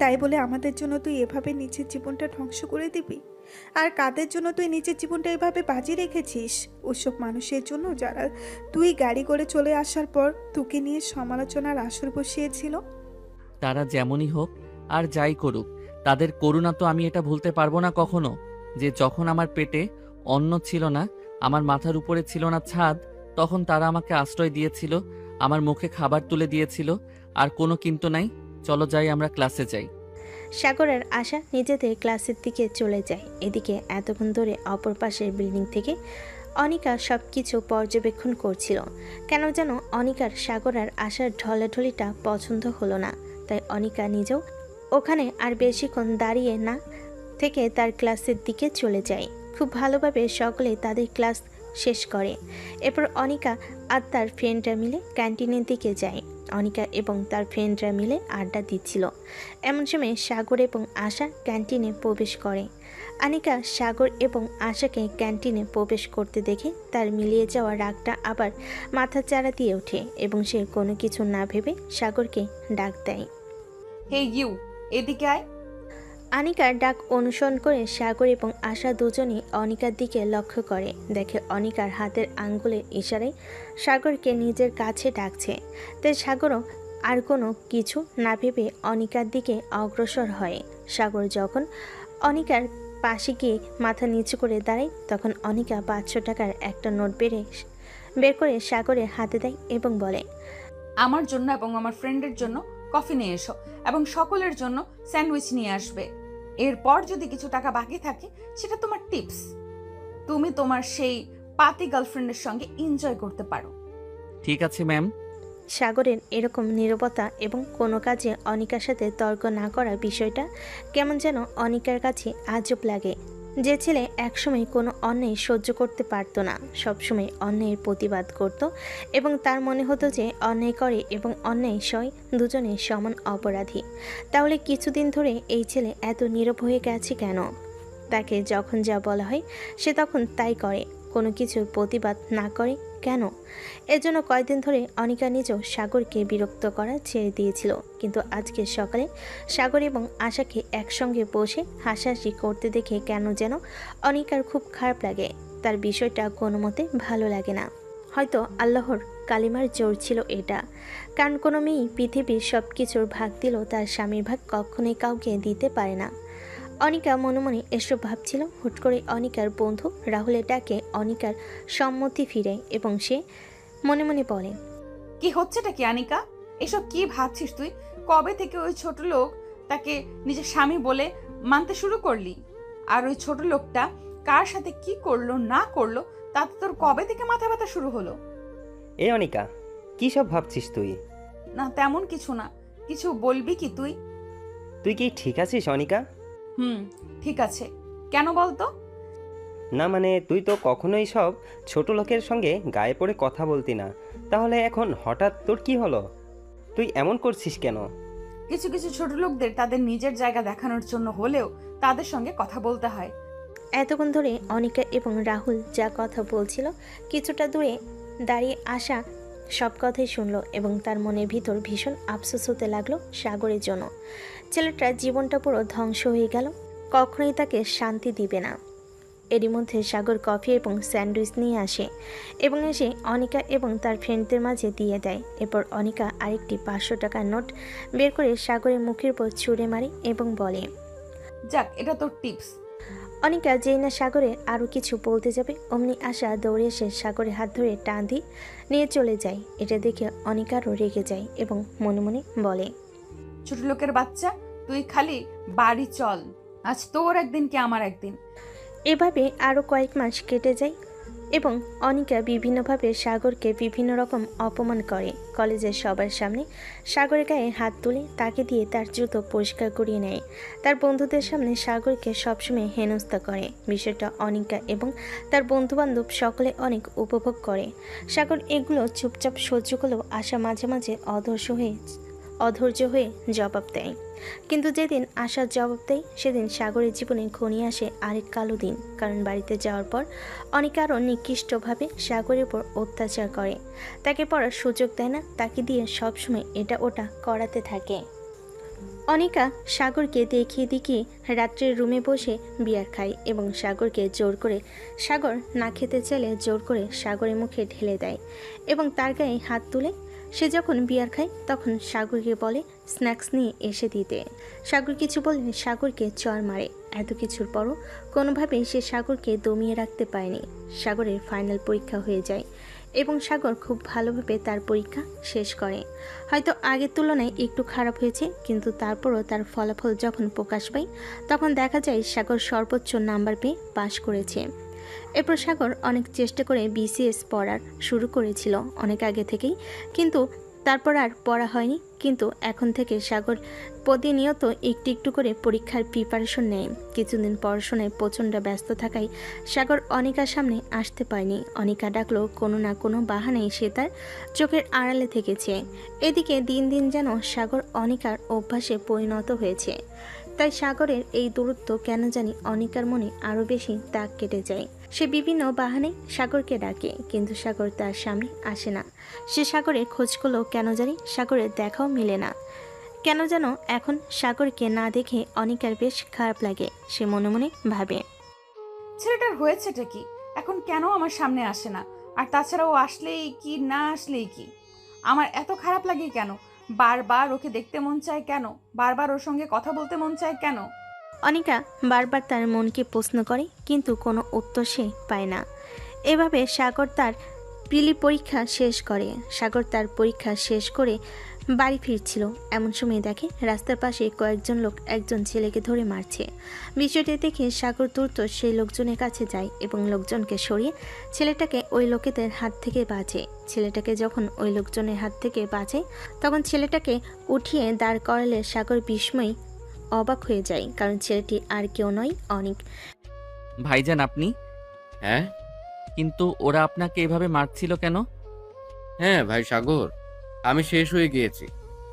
তাই বলে আমাদের জন্য তুই এভাবে নিজের জীবনটা ধ্বংস করে দিবি? আর কাদের জন্য তুই নিজের জীবনটা এভাবে বাজি রেখেছিস? ওসব মানুষের জন্য যারা তুই গাড়ি করে চলে আসার পর তোকে নিয়ে সমালোচনার আসর বসিয়েছিল। তারা যেমনই হোক আর যাই করুক, তাদের করুণা তো আমি এটা ভুলতে পারবো না কখনো। যে যখন আমার পেটে অন্ন ছিল না, আমার মাথার উপরে ছিল না ছাদ, তখন তারা আমাকে আশ্রয় দিয়েছিল, আমার মুখে খাবার তুলে দিয়েছিল। আর কোনো কিন্তু নাই। চলো যাই, আমরা ক্লাসে যাই। সাগর আর আশা নিজেদের ক্লাসের দিকে চলে যায়। এদিকে এতক্ষণ ধরে অপর পাশের বিল্ডিং থেকে অনিকা সব কিছু পর্যবেক্ষণ করছিল। কেন যেন অনিকার সাগর আর আশার ঢলাঢলিটা পছন্দ হলো না। তাই অনিকা নিজেও ওখানে আর বেশিক্ষণ দাঁড়িয়ে না থেকে তার ক্লাসের দিকে চলে যায়। খুব ভালোভাবে সকলে তাদের ক্লাস শেষ করে। এরপর অনিকা আর তার ফ্রেন্ডরা মিলে ক্যান্টিনের দিকে যায়। অনিকা এবং তার ফ্রেন্ডরা মিলে আড্ডা দিচ্ছিল। এমন সময় সাগর এবং আশা ক্যান্টিনে প্রবেশ করে। অনিকা সাগর এবং আশাকে ক্যান্টিনে প্রবেশ করতে দেখে তার মিলিয়ে যাওয়া রাগটা আবার মাথা চাড়া দিয়ে ওঠে এবং সে কোনো কিছু না ভেবে সাগরকে ডাক দেয়। হে ইউ, এদিকে আয়। অনিকার ডাক অনুসরণ করে সাগর এবং আশা দুজনই অনিকার দিকে লক্ষ্য করে। দেখে অনিকার হাতের আঙ্গুলের ইশারায় সাগরকে নিজের কাছে ডাকছে। তাই সাগরও আর কোনো কিছু না ভেবে অনিকার দিকে অগ্রসর হয়। সাগর যখন অনিকার পাশে গিয়ে মাথা নিচু করে দাঁড়ায়, তখন অনিকা 500 টাকার একটা নোট বের করে সাগরের হাতে দেয় এবং বলে, আমার জন্য এবং আমার ফ্রেন্ডের জন্য কফি নিয়ে এসো এবং সকলের জন্য স্যান্ডউইচ নিয়ে আসবে। এরপর যদি কিছু টাকা বাকি থাকে সেটা তোমার টিপস। তুমি তোমার সেই পাতি গার্লফ্রেন্ডের সঙ্গে এনজয় করতে পারো। ঠিক আছে ম্যাম। সাগরের এরকম নীরবতা এবং কোনো কাজে অনিকার সাথে তর্ক না করা বিষয়টা কেমন যেন অনিকার কাছে আজব লাগে। যে ছেলে একসময় কোনো অন্যায় সহ্য করতে পারতো না, সবসময় অন্যায়ের প্রতিবাদ করত এবং তার মনে হতো যে অন্যায় করে এবং অন্যায় সয় দুজনে সমান অপরাধী, তাহলে কিছুদিন ধরে এই ছেলে এত নীরব হয়ে গেছে কেন? তাকে যখন যা বলা হয় সে তখন তাই করে, কোনো কিছুর প্রতিবাদ না করে কেন? এজন্য কয়েকদিন ধরে অনিকা নিজেও সাগরকে বিরক্ত করা ছেড়ে দিয়েছিল। কিন্তু আজকে সকালে সাগর এবং আশাকে একসঙ্গে বসে হাসাহাসি করতে দেখে কেন যেন অনিকার খুব খারাপ লাগে। তার বিষয়টা কোনো মতে ভালো লাগে না। হয়তো আল্লাহর কালিমার জোর ছিল এটা, কারণ কোনো মেয়েই পৃথিবীর সব কিছুর ভাগ দিলেও তার স্বামীর ভাগ কখনোই কাউকে দিতে পারে না। অনিকা মনে মনে এসব ভাবছিল। হুট করে অনিকার বন্ধু রাহুলের ডাকে অনিকার সম্মতি ফিরে এবং সে মনে মনে বলে, কি হচ্ছেটা কি আনিকা? এসব কি ভাবছিস তুই? কবে থেকে ওই ছোট লোক তাকে নিজের স্বামী বলে মানতে শুরু করলি? আর ওই ছোট লোকটা কার সাথে কি করলো না করলো তাতে তোর কবে থেকে মাথা ব্যথা শুরু হলো? এ অনিকা, কি সব ভাবছিস তুই? না তেমন কিছু না। কিছু বলবি কি তুই? তুই কি ঠিক আছিস অনিকা? ঠিক আছে। কেন বলতো? না মানে তুই তো কখনোই সব ছোট লোকের সঙ্গে গায়ে পড়ে কথা বলতি না, তাহলে এখন হঠাৎ তোর কি হলো? তুই এমন করছিস কেন? কিছু কিছু ছোট লোকদের তাদের নিজের জায়গা দেখানোর জন্য হলেও তাদের সঙ্গে কথা বলতে হয়। এতক্ষণ ধরে অনিকা এবং রাহুল যা কথা বলছিল কিছুটা দূরে দাঁড়িয়ে আসা সব কথাই শুনলো এবং তার মনের ভিতর ভীষণ আফসোস হতে লাগলো সাগরের জন্য। ছেলেটার জীবনটা পুরো ধ্বংস হয়ে গেল, কখনোই তাকে শান্তি দিবে না। এরই মধ্যে সাগর কফি এবং স্যান্ডউইচ নিয়ে আসে এবং এসে অনিকা এবং তার ফ্রেন্ডদের মাঝে দিয়ে দেয়। এরপর অনিকা আরেকটি 500 টাকার নোট বের করে সাগরের মুখের উপর ছুঁড়ে মারে এবং বলে, যাক, এটা তোর টিপস। অনিকা যেই না সাগরে আরও কিছু বলতে যাবে অমনি আশা দৌড়ে এসে সাগরের হাত ধরে টান দিয়ে নিয়ে চলে যায়। এটা দেখে অনিকারও রেগে যায় এবং মনে মনে বলে, ছোট লোকের বাচ্চা, তুই খালি বাড়ি চল, আজ তোর একদিন কি আমার একদিন। এভাবে আরও কয়েক মাস কেটে যায় এবং অনিকা বিভিন্নভাবে সাগরকে বিভিন্ন রকম অপমান করে। কলেজের সবার সামনে সাগরের গায়ে হাত তুলে তাকে দিয়ে তার জুতো পরিষ্কার করিয়ে নেয়। তার বন্ধুদের সামনে সাগরকে সবসময় হেনস্থা করে। বিষয়টা অনিকা এবং তার বন্ধুবান্ধব সকলে অনেক উপভোগ করে। সাগর এগুলো চুপচাপ সহ্য করলেও আশা মাঝে মাঝে অধৈর্য হয়ে জবাব দেয়। কিন্তু যেদিন আশার জবাব দেয় সেদিন সাগরের জীবনে ঘনিয়ে আসে আরেক কালো দিন। কারণ বাড়িতে যাওয়ার পর অনিকা আরও নিকৃষ্টভাবে সাগরের উপর অত্যাচার করে। তাকে পড়ার সুযোগ দেয় না, তাকে দিয়ে সবসময় এটা ওটা করাতে থাকে। অনিকা সাগরকে দেখিয়ে দেখিয়ে রাত্রের রুমে বসে বিয়ার খায় এবং সাগরকে জোর করে, সাগর না খেতে চাইলে জোর করে সাগরের মুখে ঢেলে দেয় এবং তার গায়ে হাত তুলে সে যখন বিয়ার খায় তখন সাগরকে বলে স্ন্যাক্স নিয়ে এসে দিতে। সাগর কিছু বললে সাগরকে চড় মারে। এত কিছুর পরও কোনোভাবেই সে সাগরকে দমিয়ে রাখতে পারেনি। সাগরের ফাইনাল পরীক্ষা হয়ে যায় এবং সাগর খুব ভালোভাবে তার পরীক্ষা শেষ করে। হয়তো আগের তুলনায় একটু খারাপ হয়েছে, কিন্তু তারপরও তার ফলাফল যখন প্রকাশ পায় তখন দেখা যায় সাগর সর্বোচ্চ নাম্বার পেয়ে পাশ করেছে। এরপর সাগর অনেক চেষ্টা করে বিসিএস পড়ার শুরু করেছিল অনেক আগে থেকেই, কিন্তু তারপর আর পড়া হয়নি। কিন্তু এখন থেকে সাগর প্রতিনিয়ত একটু একটু করে পরীক্ষার প্রিপারেশন নেয়। কিছুদিন পড়াশোনায় প্রচণ্ড ব্যস্ত থাকায় সাগর অনিকার সামনে আসতে পারেনি। অনিকা ডাকলো কোনো না কোনো বাহানায় সে তার চোখের আড়ালে থেকেছে। এদিকে দিন দিন যেন সাগর অনিকার অভ্যাসে পরিণত হয়েছে। তাই সাগরের এই দূরত্ব কেন জানি অনিকার মনে আরও বেশি দাগ কেটে যায়। সে বিভিন্ন বাহানায় সাগরকে ডাকে, কিন্তু সাগর তার সামনে আসে না। সে সাগরের খোঁজ করলেও কেন জানি সাগরের দেখাও মিলে না। কেন যেন এখন সাগরকে না দেখে অনিকার বেশ খারাপ লাগে। সে মনে মনে ভাবে, ছেলেটার হয়েছেটা কি, এখন কেন আমার সামনে আসে না? আর তাছাড়া ও আসলেই কি, না আসলেই কি, আমার এত খারাপ লাগে কেন? বারবার ওকে দেখতে মন চায় কেন? বারবার ওর সঙ্গে কথা বলতে মন চায় কেন? অনিকা বারবার তার মনকে প্রশ্ন করে, কিন্তু কোনো উত্তর সে পায় না। এভাবে সাগর তার প্রিলি পরীক্ষা শেষ করে। সাগর তার পরীক্ষা শেষ করে বাড়ি ফিরছিল, এমন সময় দেখে রাস্তার পাশে কয়েকজন লোক একজন ছেলেকে ধরে মারছে। বিষয়টি দেখে সাগর দ্রুত সেই লোকজনের কাছে যায় এবং লোকজনকে সরিয়ে ছেলেটাকে ওই লোকেদের হাত থেকে বাঁচে। ছেলেটাকে যখন ওই লোকজনের হাত থেকে বাঁচে তখন ছেলেটাকে উঠিয়ে দাঁড় করালে সাগর বিস্ময় অবাক হয়ে যায়, কারণ ছেলেটি আর কেউ নয়, অনিক। ভাইজান আপনি? হ্যাঁ কিন্তু ওরা আপনাকে এভাবে মারছিল কেন? হ্যাঁ ভাই সাগর, আমি শেষ হয়ে গিয়েছি।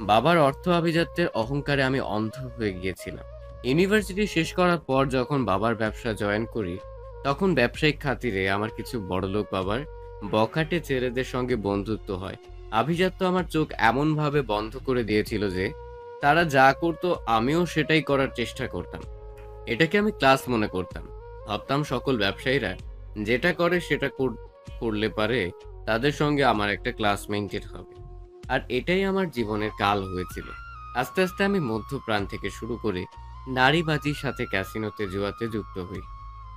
বাবার অর্থ আভিজাত্যের অহংকারে আমি অন্ধ হয়ে গিয়েছিলাম। ইউনিভার্সিটি শেষ করার পর যখন বাবার ব্যবসা জয়েন করি, তখন ব্যবসায়িক খাতিরে আমার কিছু বড়লোক বাবার বখাটে ছেলেদের সঙ্গে বন্ধুত্ব হয়। আভিজাত্য আমার চোখ এমনভাবে বন্ধ করে দিয়েছিল যে তারা যা করতো আমিও সেটাই করার চেষ্টা করতাম। এটাকে আমি ক্লাস মনে করতাম। ভাবতাম সকল ব্যবসায়ীরা যেটা করে সেটা করলে পারে তাদের সঙ্গে আমার একটা ক্লাস মেইনটেন হবে। আর এটাই আমার জীবনের কাল হয়েছিল। আস্তে আস্তে আমি মধ্যপ্রাণ থেকে শুরু করে নারীবাজির সাথে ক্যাসিনোতে জুয়াতে যুক্ত হই।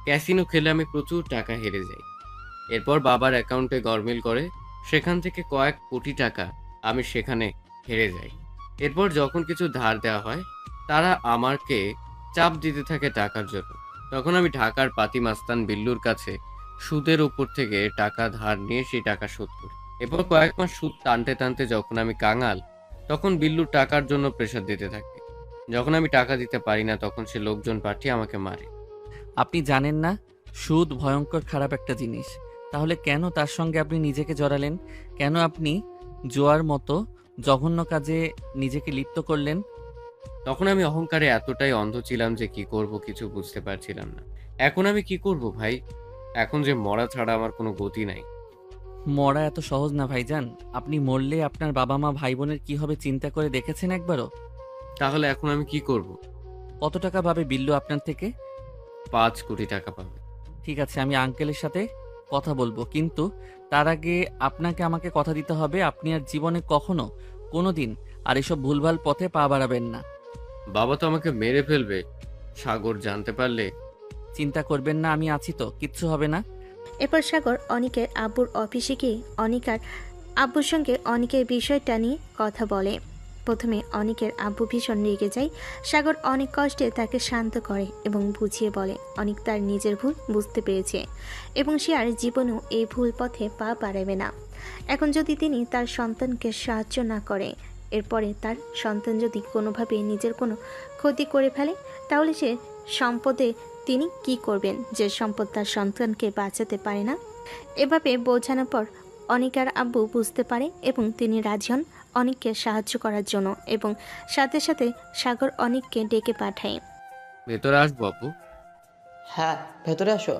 ক্যাসিনো খেলে আমি প্রচুর টাকা হেরে যাই। এরপর বাবার অ্যাকাউন্টে গরমিল করে সেখান থেকে কয়েক কোটি টাকা আমি সেখানে হেরে যাই। এরপর যখন কিছু ধার দেওয়া হয় তারা আমাকে চাপ দিতে থাকে টাকার জন্য। তখন আমি ঢাকার পাতি মাস্তান বিল্লুর কাছে সুদের উপর থেকে টাকা ধার নিয়ে সেই টাকা শোধ করি। এরপর কয়েক মাস সুদ টানতে টানতে যখন আমি কাঙাল, তখন বিল্লুর টাকার জন্য প্রেশার দিতে থাকে। যখন আমি টাকা দিতে পারি না তখন সে লোকজন পাঠিয়ে আমাকে মারে। আপনি জানেন না সুদ ভয়ঙ্কর খারাপ একটা জিনিস? তাহলে কেন তার সঙ্গে আপনি নিজেকে জড়ালেন? কেন আপনি জোয়ার মতো জঘন্য কাজে নিজেকে লিপ্ত করলেন? তখন আমি অহংকারে এতটাই অন্ধ ছিলাম যে কি করব কিছু বুঝতে পারছিলাম না। এখন আমি কি করব ভাই? এখন যে মরা ছাড়া আমার কোনো গতি নাই। মরা এত সহজ না ভাইজান। আপনি মরলে আপনার বাবা মা ভাই বোনের কি হবে চিন্তা করে দেখেছেন একবারও? তাহলে এখন আমি কি করব? কত টাকা পাবে বিল্লু আপনার থেকে? 5 কোটি টাকা পাবে। ঠিক আছে, আমি আঙ্কেলের সাথে কথা বলবো, কিন্তু তার আগে আপনাকে আমাকে কথা দিতে হবে আপনি আর জীবনে কখনো কোনোদিন আর এসব ভুলভাল পথে পা বাড়াবেন না। বাবা তো আমাকে মেরে ফেলবে সাগর জানতে পারলে। চিন্তা করবেন না, আমি আছি তো, কিচ্ছু হবে না। এরপর সাগর অনিকের আব্বুর অফিসে গিয়ে অনিকার আব্বুর সঙ্গে অনিকের বিষয়টা নিয়ে কথা বলে। প্রথমে অনিকের আব্বু ভীষণ রেগে যায়। সাগর অনেক কষ্টে তাকে শান্ত করে এবং বুঝিয়ে বলে অনিক তার নিজের ভুল বুঝতে পেরেছে এবং সে আর জীবনেও এই ভুল পথে পা বাড়াবে না। এখন যদি তিনি তার সন্তানকে সাহায্য না করে, এরপরে তার সন্তান যদি কোনোভাবে নিজের কোনো ক্ষতি করে ফেলে, তাহলে সে সম্পদে তিনি কি করবেন, যে সম্পদ তার সন্তানকে বাঁচাতে পারে না। এভাবে বোঝানোর পর অনিকার আব্বু বুঝতে পারে এবং তিনি রাজি হন অনিককে সাহায্য করার জন্য এবং সাথে সাথে সাগর অনিককে ডেকে পাঠায়। ভেতরে আসবো আব্বু? হ্যাঁ, ভেতরে আসো।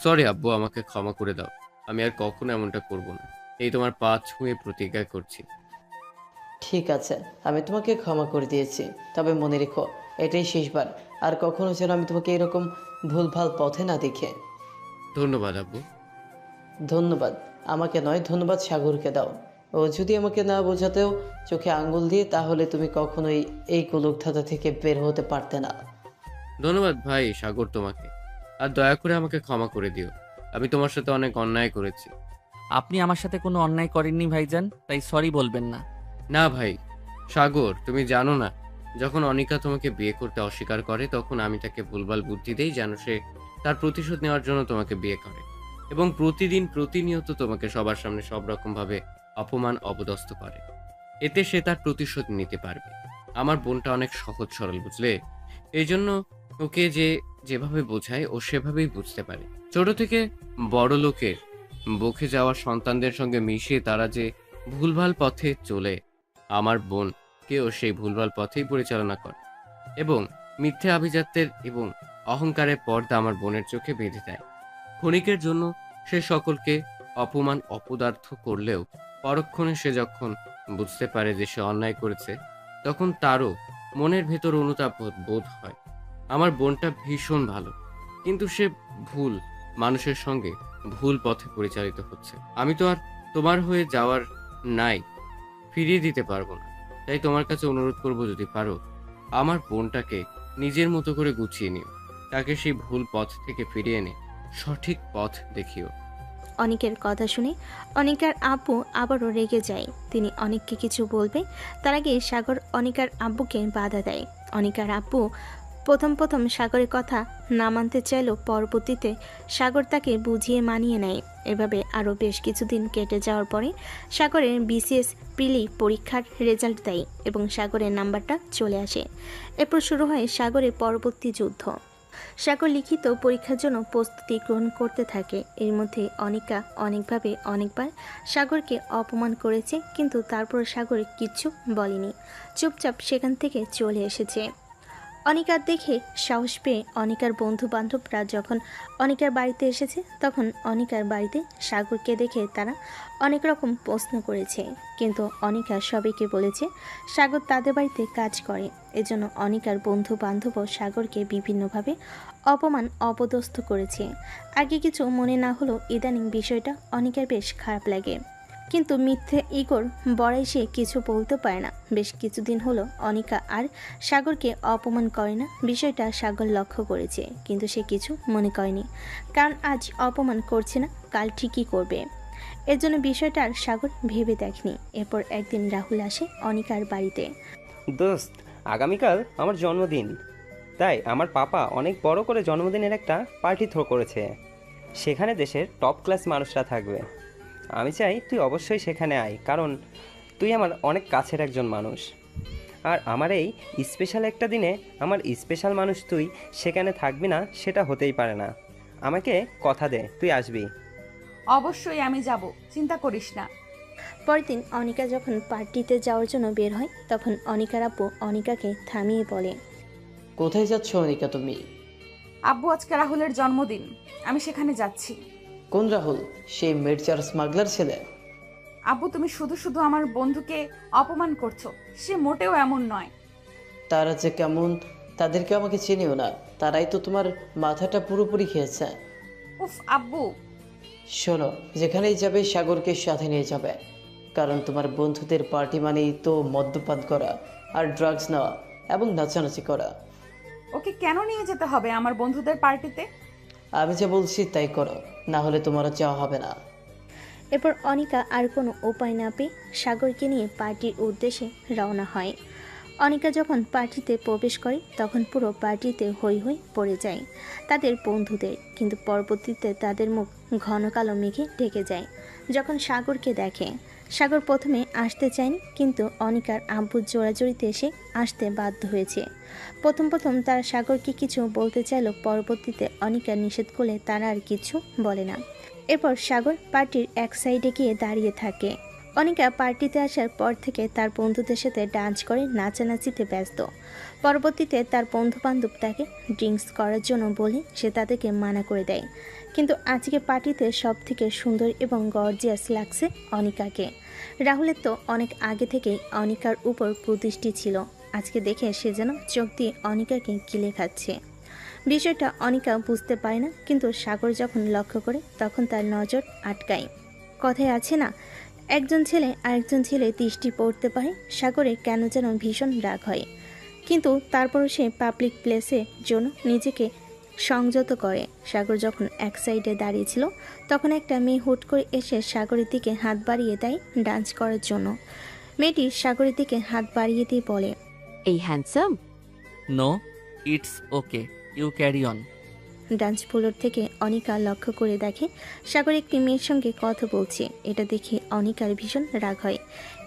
সরি আব্বু, আমাকে ক্ষমা করে দাও। আমি আর কখনো এমনটা করব না। এই তোমার পা ছুঁয়ে প্রতিজ্ঞা করছি। ঠিক আছে, আমি তোমাকে ক্ষমা করে দিয়েছি, তবে মনে রেখো এটাই শেষবার। আর কখনো যেন আমি তোমাকে এরকম ভুলভাল পথে না দেখে। ধন্যবাদ আব্বু। ধন্যবাদ আমাকে নয়, ধন্যবাদ সাগরকে দাও। ও যদি আমাকে না বোঝাতেও চোখে আঙ্গুল দিয়ে, তাহলে তুমি কখনোই এই কুলুকধাঁধা থেকে বের হতে পারতে না। ধন্যবাদ ভাই সাগর তোমাকে। আর দয়া করে আমাকে ক্ষমা করে দিও। আমি তোমার সাথে অনেক অন্যায় করেছি। আপনি আমার সাথে কোনো অন্যায় করেননি ভাইজান, তাই সরি বলবেন না। না ভাই সাগর, তুমি জানো না, যখন অনিকা তোমাকে বিয়ে করতে অস্বীকার করে তখন আমি তাকে ভুলভাল বুদ্ধি দেই যেন সে তার প্রতিশোধ নেওয়ার জন্য তোমাকে বিয়ে করে এবং প্রতিনিয়ত তোমাকে সবার সামনে সব রকম ভাবে অপমান অপদস্থ করে। এতে সে তার প্রতিশোধ নিতে পারবে। আমার বোনটা অনেক সহজ সরল, বুঝলে? এই জন্য ওকে যেভাবে বোঝায় ও সেভাবেই বুঝতে পারে। ছোট থেকে বড় লোকের বকে যাওয়া সন্তানদের সঙ্গে মিশে তারা যে ভুলভাল পথে চলে, আমার বোন কেউ সেই ভুলভাল পথেই পরিচালনা করে এবং মিথ্যে আভিজাত্যের এবং অহংকারের পর্দা আমার বোনের চোখে বেঁধে দেয়। ক্ষণিকের জন্য সে সকলকে অপমান অপদার্থ করলেও পরক্ষণে সে যখন বুঝতে পারে যে সে অন্যায় করেছে, তখন তারও মনের ভেতর অনুতাপ বোধ হয়। আমার বোনটা ভীষণ ভালো, কিন্তু সে ভুল মানুষের সঙ্গে ভুল পথে পরিচালিত হচ্ছে। আমি তো আর তোমার হয়ে যাওয়ার নাই ফিরিয়ে দিতে পারবো না। তাই তোমার কাছে অনুরোধ করব, যদি পারো আমার বোনটাকে নিজের মতো করে গুছিয়ে নিও, তাকে সেই ভুল পথ থেকে ফিরিয়ে এনে সঠিক পথ দেখিও। অনিকের কথা শুনে অনিকার আব্বু আবারও রেগে যায়। তিনি অনিককে কিছু বলবে তার আগে সাগর অনিকার আব্বুকে বাধা দেয়। অনিকার আব্বু প্রথম সাগরের কথা না মানতে চাইলেও পরবর্তীতে সাগর তাকে বুঝিয়ে মানিয়ে নেয়। এভাবে আরও বেশ কিছুদিন কেটে যাওয়ার পরে সাগরের বিসিএস প্রিলি পরীক্ষার রেজাল্ট দেয় এবং সাগরের নাম্বারটা চলে আসে। এরপর শুরু হয় সাগরের পরবর্তী যুদ্ধ। সাগর লিখিত পরীক্ষার জন্য প্রস্তুতি গ্রহণ করতে থাকে। এর মধ্যে অনিকা অনেকবার সাগরকে অপমান করেছে, কিন্তু তারপর সাগর কিচ্ছু বলেনি, চুপচাপ সেখান থেকে চলে এসেছে। অনিকার দেখে সাহস পেয়ে অনিকার বন্ধু বান্ধবরা যখন অনিকার বাড়িতে এসেছে, তখন অনিকার বাড়িতে সাগরকে দেখে তারা অনেক রকম প্রশ্ন করেছে, কিন্তু অনিকা সবাইকে বলেছে সাগর তাদের বাড়িতে কাজ করে। এজন্য অনিকার বন্ধু বান্ধবও সাগরকে বিভিন্নভাবে অপমান অপদস্থ করেছে। আগে কিছু মনে না হলেও ইদানিং বিষয়টা অনিকার বেশ খারাপ লাগে, কিন্তু মিথ্যে ইগোর বড়াই সে কিছু বলতে পারে না। বেশ কিছুদিন হলো অনিকা আর সাগরকে অপমান করে না, বিষয়টা সাগর লক্ষ্য করেছে, কিন্তু সে কিছু মনে করেনি, কারণ আজ অপমান করছে না, কাল ঠিকই করবে। এর জন্য বিষয়টা আর সাগর ভেবে দেখনি। এরপর একদিন রাহুল আসে অনিকার বাড়িতে। দোস্ত, আগামীকাল আমার জন্মদিন, তাই আমার পাপা অনেক বড় করে জন্মদিনের একটা পার্টি থ্রো করেছে। সেখানে দেশের টপ ক্লাস মানুষরা থাকবে। আমি চাই তুই অবশ্যই সেখানে আয়, কারণ তুই আমার অনেক কাছের একজন মানুষ। আর আমার এই স্পেশাল একটা দিনে আমার স্পেশাল মানুষ তুই সেখানে থাকবি না, সেটা হতেই পারে না। আমাকে কথা দে তুই আসবি। অবশ্যই আমি যাব, চিন্তা করিস না। পরের দিন অনিকা যখন পার্টিতে যাওয়ার জন্য বের হয়, তখন অনিকার আব্বু অনিকাকে থামিয়ে বলে, কোথায় যাচ্ছ অনিকা তুমি? আব্বু, আজকে রাহুলের জন্মদিন, আমি সেখানে যাচ্ছি। কোন রাহুল? সেই মির্জার স্মাগলার ছেলে? আব্বু, তুমি শুধু শুধু আমার বন্ধুকে অপমান করছো, সে মোটেও এমন নয়। তারা যে কেমন তাদেরকে আমাকে চিনিও না, তারাই তো তোমার মাথাটা পুরোপুরি খেয়েছে। উফ আব্বু। শোনো, যেখানেই যাবে সাগরকে সাথে নিয়ে যাবে, কারণ তোমার বন্ধুদের পার্টি মানেই তো মদ্যপান করা আর ড্রাগস নেওয়া এবং নাচানাচি করা। ওকে কেন নিয়ে যেতে হবে আমার বন্ধুদের পার্টিতে? আমি যা বলছি তাই করো, না হলে তোমারও চাওয়া হবে না। এরপর অনিকা আর কোনো উপায় না পেয়ে সাগরকে নিয়ে পার্টির উদ্দেশ্যে রওনা হয়। অনিকা যখন পার্টিতে প্রবেশ করে তখন পুরো পার্টিতে হৈ হৈ পড়ে যায় তাদের বন্ধুদের, কিন্তু পরবর্তীতে তাদের মুখ ঘন কালো মেঘে ঢেকে যায় যখন সাগরকে দেখে। সাগর প্রথমে আসতে চায়নি, কিন্তু অনিকার আব্বুর জোড়াজড়িতে এসে আসতে বাধ্য হয়েছে। প্রথম তারা সাগরকে কিছু বলতে চাইলেও পরবর্তীতে অনিকা নিষেধ করলে তারা আর কিছু বলে না। এরপর সাগর পার্টির এক সাইডে গিয়ে দাঁড়িয়ে থাকে। অনিকা পার্টিতে আসার পর থেকে তার বন্ধুদের সাথে ডান্স করে নাচানাচিতে ব্যস্ত। পরবর্তীতে তার বন্ধুবান্ধব তাকে ড্রিঙ্কস করার জন্য বলে সে তাদেরকে মানা করে দেয়, কিন্তু আজকে পার্টিতে সব থেকে সুন্দর এবং গর্জিয়াস লাগছে অনিকাকে। রাহুলের তো অনেক আগে থেকেই অনিকার উপর প্রদৃষ্টি ছিল, আজকে দেখে সে যেন চোখ দিয়ে অনিকাকে গিলে খাচ্ছে। বিষয়টা অনিকা বুঝতে পারে না, কিন্তু সাগর যখন লক্ষ্য করে তখন তার নজর আটকায়। কথায় আছে না, একজন ছেলে আরেকজন ছেলে দৃষ্টি পড়তে পারে। সাগরে কেন যেন ভীষণ রাগ হয়, কিন্তু তারপরও সে পাবলিক প্লেসের জন্য নিজেকে সংযত করে। সাগর যখন এক সাইডে দাঁড়িয়েছিল তখন একটা মেয়ে হুট করে এসে সাগরের দিকে হাত বাড়িয়ে দেয় ডান্স করার জন্য। মেয়েটি সাগরের দিকে হাত বাড়িয়ে দিয়ে বলে, এই handsome. No, it's okay, you carry on. Dance floor থেকে অনিকা লক্ষ্য করে দেখে সাগর একটি মেয়ের সঙ্গে কথা বলছে। এটা দেখে অনিকার ভীষণ রাগ হয়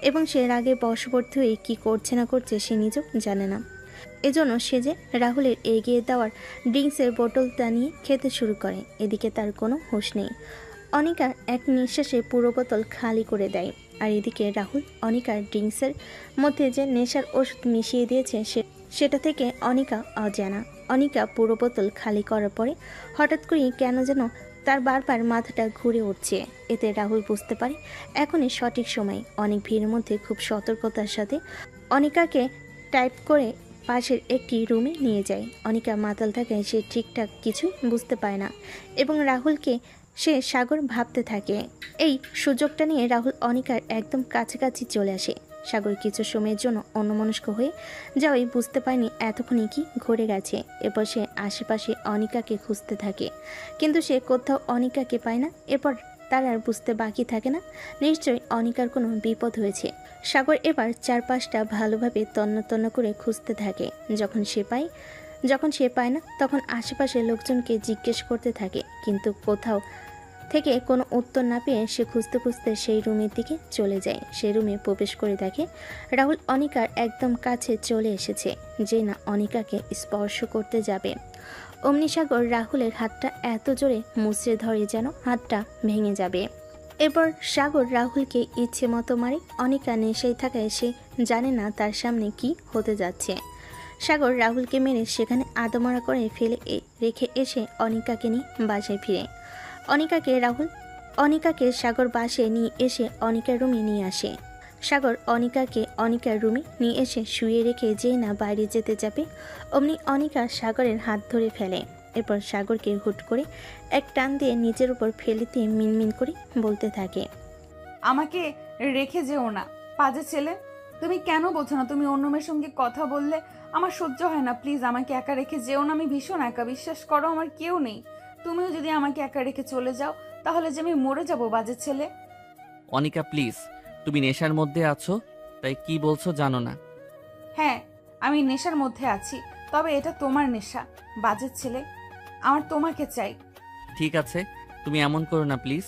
এবং সে রাগে বশবর্তী হয়ে কী করছে না করছে সে নিজেও জানে না। এজন্য সে যে রাহুলের এগিয়ে দেওয়ার ড্রিঙ্কসের বোতলটা নিয়ে খেতে শুরু করে, এদিকে তার কোনো হুঁশ নেই। অনিকা এক নিঃশ্বাসে পুরো বোতল খালি করে দেয়, আর এদিকে রাহুল অনিকার ড্রিঙ্কসের মধ্যে যে নেশার ওষুধ মিশিয়ে দিয়েছে সেটা থেকে অনিকা অজানা। অনিকা পুরো বোতল খালি করার পরে হঠাৎ করেই কেন যেন তার বারবার মাথাটা ঘুরে উঠছে। এতে রাহুল বুঝতে পারে এখনই সঠিক সময়। অনেক ভিড়ের মধ্যে খুব সতর্কতার সাথে অনিকাকে টাইপ করে পাশের একটি রুমে নিয়ে যায়। অনিকা মাতাল থাকায় সে ঠিকঠাক কিছু বুঝতে পারে না এবং রাহুলকে সে সাগর ভাবতে থাকে। এই সুযোগটা নিয়ে রাহুল অনিকার একদম কাছাকাছি চলে আসে। সাগর কিছু সময়ের জন্য অন্যমনস্ক হয়ে যাওয়াই বুঝতে পারেনি এতক্ষণে কি ঘুরে গেছে। এরপর সে আশেপাশে অনিকাকে খুঁজতে থাকে, কিন্তু সে কোথাও অনিকাকে পায় না। এরপর তার আর বুঝতে বাকি থাকে না নিশ্চয়ই অনিকার কোনো বিপদ হয়েছে। সাগর এবার চারপাশটা ভালোভাবে তন্ন করে খুঁজতে থাকে। যখন সে পায় না তখন আশেপাশের লোকজনকে জিজ্ঞেস করতে থাকে, কিন্তু কোথাও থেকে কোনো উত্তর না পেয়ে সে খুঁজতে খুঁজতে সেই রুমের দিকে চলে যায়। সেই রুমে প্রবেশ করে দেখে রাহুল অনিকার একদম কাছে চলে এসেছে, যে না অনিকাকে স্পর্শ করতে যাবে। অমনি সাগর রাহুলের হাতটা এত জোরে মুচড়ে ধরে যেন হাতটা ভেঙে যাবে। এরপর সাগর রাহুলকে ইচ্ছে মতো মারে। অনিকা নেশায় থাকায় সে জানে না তার সামনে কি হতে যাচ্ছে। সাগর রাহুলকে মেরে সেখানে আদমরা করে ফেলে রেখে এসে অনিকাকে নিয়ে বাসায় ফিরে। অনিকাকে সাগর বাসায় নিয়ে এসে অনিকার রুমে নিয়ে আসে। সাগর অনিকাকে অনিকার রুমে নিয়ে এসে শুয়ে রেখে যেই না বাইরে যেতে যাবে অমনি অনিকা সাগরের হাত ধরে ফেলে। এরপর সাগরকে হুট করে এক টান দিয়ে নিজের উপর ফেলে দিয়ে মিনমিন করে বলতে থাকে, আমাকে রেখে যেও না পাজে ছেলে। তুমি কেন বোঝো না? তুমি অন্য মেয়ের সঙ্গে কথা বললে আমার সহ্য হয় না। প্লিজ আমাকে একা রেখে যেও না, আমি ভীষণ একা, বিশ্বাস করো আমার কেউ নেই। তুমিও যদি আমাকে একা রেখে চলে যাও তাহলে যে আমি মরে যাবো বাজে ছেলে। অনিকা প্লিজ, তুমি নেশার মধ্যে আছো তাই কি বলছো জানো না। হ্যাঁ আমি নেশার মধ্যে আছি, তবে এটা তোমার নেশা বাজে ছেলে। আমার তোমাকে চাই। ঠিক আছে, তুমি এমন করো না প্লিজ।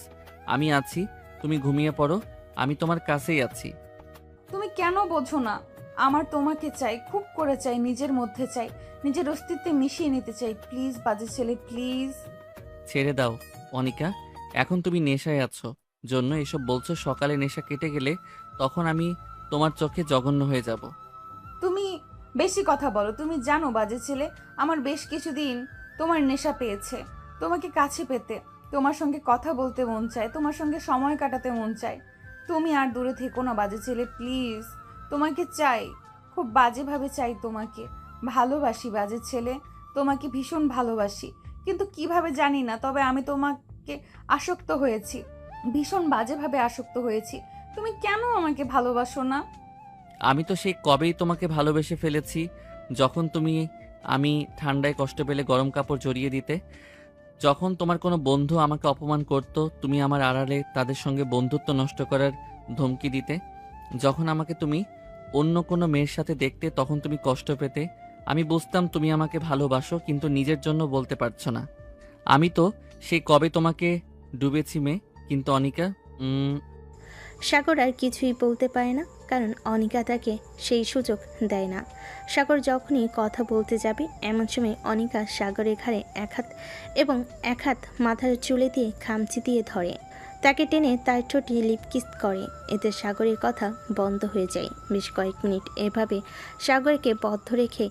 আমি আছি, তুমি ঘুমিয়ে পড়ো, আমি তোমার কাছেই আছি। তুমি কেন বোঝো না? আমার তোমাকে চাই, খুব করে চাই, নিজের মধ্যে চাই, নিজের অস্তিত্বে মিশিয়ে নিতে চাই। প্লিজ বাজে ছেলে প্লিজ। ছেড়ে দাও অনিকা, এখন তুমি নেশায় আছো জন্য এসব বলছো। সকালে নেশা কেটে গেলে তখন আমি তোমার চোখে জঘন্য হয়ে যাব। তুমি বেশি কথা বলো। তুমি জানো বাজে ছেলে, আমার বেশ কিছুদিন তোমার নেশা পেয়েছে। তোমাকে কাছে পেতে, তোমার সঙ্গে কথা বলতে মন চায়, তোমার সঙ্গে সময় কাটাতে মন চায়। তুমি আর দূরে থেকো না বাজে ছেলে প্লিজ। তোমাকে চাই, খুব বাজেভাবে চাই তোমাকে। ভালোবাসি বাজে ছেলে, তোমাকে ভীষণ ভালোবাসি, কিন্তু কিভাবে জানি না, তবে আমি তোমাকে আসক্ত হয়েছি, ভীষণ বাজেভাবে আসক্ত হয়েছি। তুমি কেন আমাকে ভালোবাসো না? আমি তো সেই কবেই তোমাকে ভালোবেসে ফেলেছি, যখন আমি ঠান্ডায় কষ্ট পেলে গরম কাপড় জড়িয়ে দিতে, যখন তোমার কোনো বন্ধু আমাকে অপমান করত তুমি আমার আড়ালে তাদের সঙ্গে বন্ধুত্ব নষ্ট করার ধমকি দিতে, যখন আমাকে তুমি অন্য কোনো মেয়ের সাথে দেখতে তখন তুমি কষ্ট পেতে। আমি বুঝতাম তুমি আমাকে ভালোবাসো, কিন্তু নিজের জন্য বলতে পারছো না। আমি তো সেই কবে তোমাকে ডুবেছি মেয়ে। কিন্তু অনিকা, সাগর আর কিছুই বলতে পারে না, কারণ অনিকা তাকে সেই সুযোগ দেয় না। সাগর যখনই কথা বলতে যাবে এমন সময় অনিকা সাগরের ঘাড়ে এক হাত এবং এক হাত মাথার চুলে দিয়ে খামচি দিয়ে ধরে, তাকে টেনে তার ঠোঁটে লিপকিস করে। এতে সাগরের কথা বন্ধ হয়ে যায়। বেশ কয়েক মিনিট এভাবে সাগরকে বদ্ধ রেখে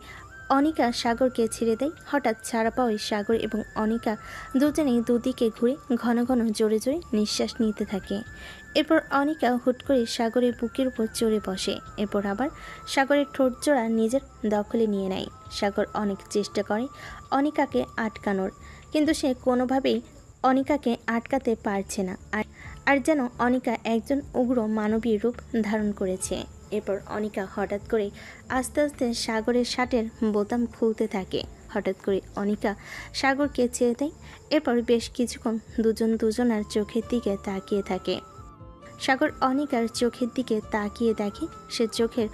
অনিকা সাগরকে ছেড়ে দেয়। হঠাৎ ছাড়া পাওয়ায় সাগর এবং অনিকা দুজনেই দুদিকে ঘুরে ঘন ঘন জোরে জোরে নিঃশ্বাস নিতে থাকে। এরপর অনিকা হুট করে সাগরের বুকের উপর চড়ে বসে। এরপর আবার সাগরের ঠোঁট জোড়া নিজের দখলে নিয়ে নেয়। সাগর অনেক চেষ্টা করে অনিকাকে আটকানোর, কিন্তু সে কোনোভাবেই অনিকাকে আটকাতে পারছে না। আর যেন অনিকা একজন উগ্র মানবী রূপ ধারণ করেছে। এরপর অনিকা হঠাৎ করে আস্তে আস্তে সাগরের শার্টের বোতাম খুলতে থাকে। হঠাৎ করে অনিকা সাগরকে ছেড়ে দেয়। এরপর বেশ কিছুক্ষণ দুজন দুজনার চোখের দিকে তাকিয়ে থাকে। সাগর অনিকার চোখের দিকে তাকিয়ে দেখে সে চোখের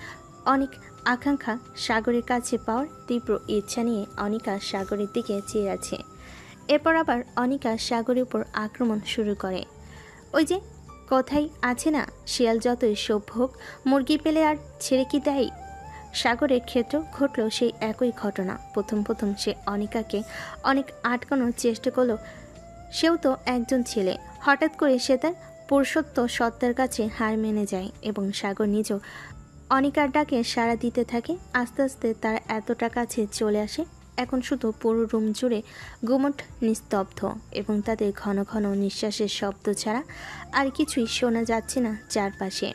অনেক আকাঙ্ক্ষা সাগরের কাছে পাওয়ার তীব্র ইচ্ছা নিয়ে অনিকা সাগরের দিকে চেয়ে আছে। এরপর আবার অনিকা সাগরের উপর আক্রমণ শুরু করে। ওই যে কথাই আছে না, শিয়াল যতই সভ্য হোক মুরগি পেলে আর ছেড়ে কি দেয়। সাগরের ক্ষেত্রেও ঘটল সেই একই ঘটনা। প্রথম প্রথম সে অনিকাকে অনেক আটকানোর চেষ্টা করলো। সেও তো একজন ছেলে। হঠাৎ করে সে তার পুরুষত্ব সত্তার কাছে হার মেনে যায় এবং সাগর নিজেও অনিকার ডাকে সাড়া দিতে থাকে। আস্তে আস্তে তার এতটা কাছে চলে আসে, এখন শুধু পুরো রুম জুড়ে গুমট নিস্তব্ধ এবং তাদের ঘন ঘন নিঃশ্বাসের শব্দ ছাড়া আর কিছুই শোনা যাচ্ছে না চারপাশে।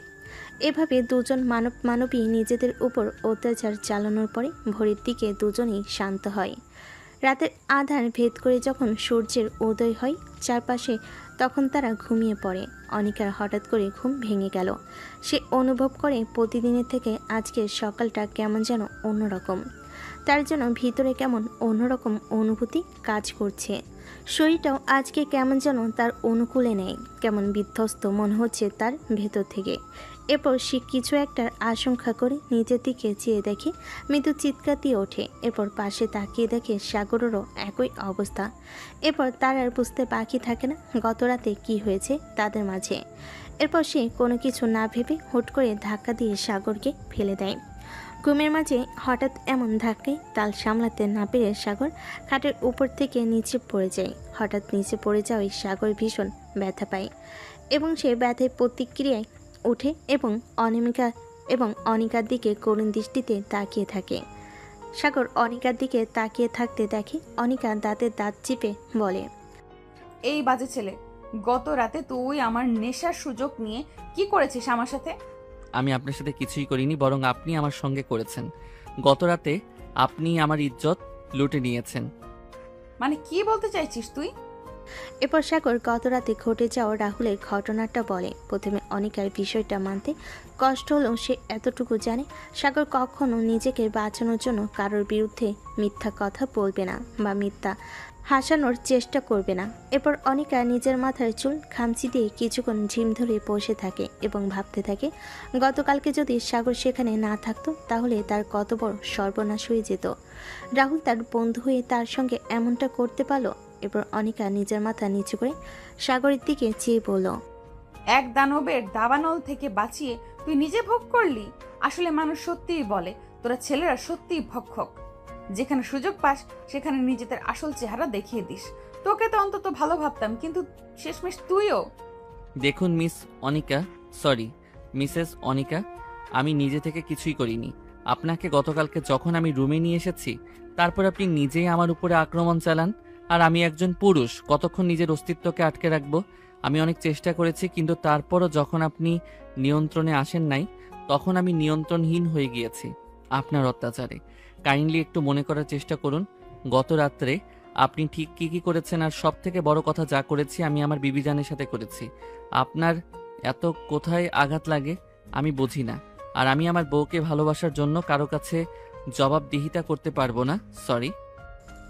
এভাবে দুজন মানবী নিজেদের উপর অত্যাচার চালানোর পরে ভোরের দিকে দুজনেই শান্ত হয়। রাতের আধার ভেদ করে যখন সূর্যের উদয় হয় চারপাশে, তখন তারা ঘুমিয়ে পড়ে। অনিকার হঠাৎ করে ঘুম ভেঙে গেল। সে অনুভব করে প্রতিদিনের থেকে আজকের সকালটা কেমন যেন অন্যরকম। তার জন্য ভিতরে কেমন অন্যরকম অনুভূতি কাজ করছে। শরীরটাও আজকে কেমন যেন তার অনুকূলে নেই, কেমন বিধ্বস্ত মনে হচ্ছে তার ভেতর থেকে। এরপর সে কিছু একটার আশঙ্কা করে নিজের দিকে চেয়ে দেখে মৃদু চিৎকার দিয়ে ওঠে। এরপর পাশে তাকিয়ে দেখে সাগরেরও একই অবস্থা। এরপর তার আর বুঝতে বাকি থাকে না গত রাতে কী হয়েছে তাদের মাঝে। এরপর সে কোনো কিছু না ভেবে হুট করে ধাক্কা দিয়ে সাগরকে ফেলে দেয়। ঘুমের মাঝে হঠাৎ এমন ধাক্কায় তাল সামলাতে না পেরে সাগর খাটের উপর থেকে নিচে পড়ে যায়। হঠাৎ নিচে পড়ে যাওয়ায় সাগর ভীষণ ব্যথা পায় এবং সে ব্যথায় প্রতিক্রিয়ায় ওঠে এবং অনিকার দিকে করুণ দৃষ্টিতে তাকিয়ে থাকে। সাগর অনিকার দিকে তাকিয়ে থাকতে দেখে অনিকা দাঁতের দাঁত চিপে বলে, এই বাজে ছেলে, গত রাতে তুই আমার নেশার সুযোগ নিয়ে কি করেছিস আমার সাথে? আমি আপনার সাথে কিছুই করিনি, বরং আপনি আমার সঙ্গে করেছেন। গত রাতে আপনি আমার ইজ্জত লুটে নিয়েছেন। মানে কি বলতে চাইছিস তুই? এরপর সাগর গত রাতে ঘটে যাওয়া রাহুলের ঘটনাটা বলে। প্রথমে অনিকার বিষয়টা মানতে কষ্ট হলেও সে এতটুকু জানে সাগর কখনো নিজেকে বাঁচানোর জন্য কারোর বিরুদ্ধে মিথ্যা কথা বলবে না বা মিথ্যা হাসানোর চেষ্টা করবে না। এরপর অনিকা নিজের মাথার চুল খামচি দিয়ে কিছুক্ষণ ঝিম ধরে বসে থাকে এবং ভাবতে থাকে গতকালকে যদি সাগর সেখানে না থাকতো তাহলে তার কত বড় সর্বনাশ হয়ে যেত। রাহুল তার বন্ধু হয়ে তার সঙ্গে এমনটা করতে পারলো। এরপর অনিকা নিজের মাথা নিচু করে সাগরের দিকে চেয়ে বলল, এক দানবের দাবানল থেকে বাঁচিয়ে তুই নিজে ভোগ করলি। আসলে মানুষ সত্যিই বলে, তোরা ছেলেরা সত্যিই ভক্ষক। যেখানে সুযোগ পাস সেখানে নিজেদের আসল চেহারা দেখিয়ে দিস। তোকে তো অন্তত ভালো ভাবতাম, কিন্তু শেষমেশ তুইও। দেখুন মিসেস অনিকা, আমি নিজে থেকে কিছুই করিনি। আপনাকে গতকালকে যখন আমি রুমে নিয়ে এসেছি তারপর আপনি নিজেই আমার উপরে আক্রমণ চালান। আর আমি একজন পুরুষ, কতক্ষণ নিজের অস্তিত্বকে আটকে রাখবো? আমি অনেক চেষ্টা করেছি, কিন্তু তারপরও যখন আপনি নিয়ন্ত্রণে আসেন নাই তখন আমি নিয়ন্ত্রণহীন হয়ে গিয়েছি আপনার অত্যাচারে। কাইন্ডলি একটু মনে করার চেষ্টা করুন, গত রাত্রে আপনি ঠিক কি কি করেছেন, আর সব থেকে বড় কথা যা করেছি আমি আমার বিবিজানের সাথে করেছি। আপনার এত কোথায় আঘাত লাগে আমি বুঝি না। আর আমি আমার বউকে ভালোবাসার জন্য কারো কাছে জবাবদিহিতা করতে পারবো না, সরি।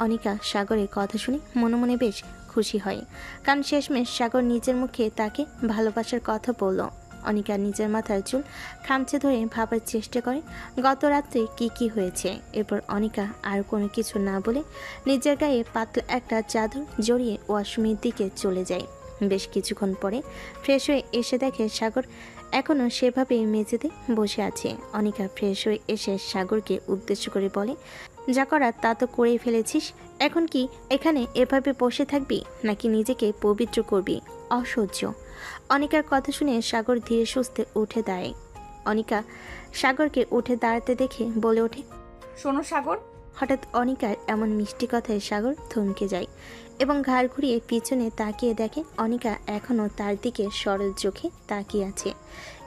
অনিকা সাগরের কথা শুনে মনে মনে বেশ খুশি হয়, কারণ শেষমেশ সাগর নিজের মুখে তাকে ভালোবাসার কথা বলল। অনিকা নিজের মাথার চুল খামচে ধরে ভাবার চেষ্টা করে গত রাত্রে কি হয়েছে। এরপর অনিকা আর কোনো কিছু না বলে নিজের গায়ে পাতলা একটা চাদর জড়িয়ে ওয়াশরুমের দিকে চলে যায়। বেশ কিছুক্ষণ পরে ফ্রেশ হয়ে এসে দেখে সাগর এখনও সেভাবেই মেঝেতে বসে আছে। অনিকা ফ্রেশ হয়ে এসে সাগরকে উদ্দেশ্য করে বলে, যা করার তা তো করেই ফেলেছিস, এখন কি এখানে এভাবে বসে থাকবি নাকি নিজেকে পবিত্র করবি? অসহ্য। অনিকার কথা শুনে সাগর ধীরে সুস্থে উঠে দাঁড়ায়। অনিকা সাগরকে উঠে দাঁড়াতে দেখে বলে ওঠে, শোনো সাগর। হঠাৎ অনিকার এমন মিষ্টি কথায় সাগর থমকে যায় এবং ঘাড় ঘুরিয়ে পিছনে তাকিয়ে দেখে অনিকা এখনও তার দিকে সরল চোখে তাকিয়ে আছে।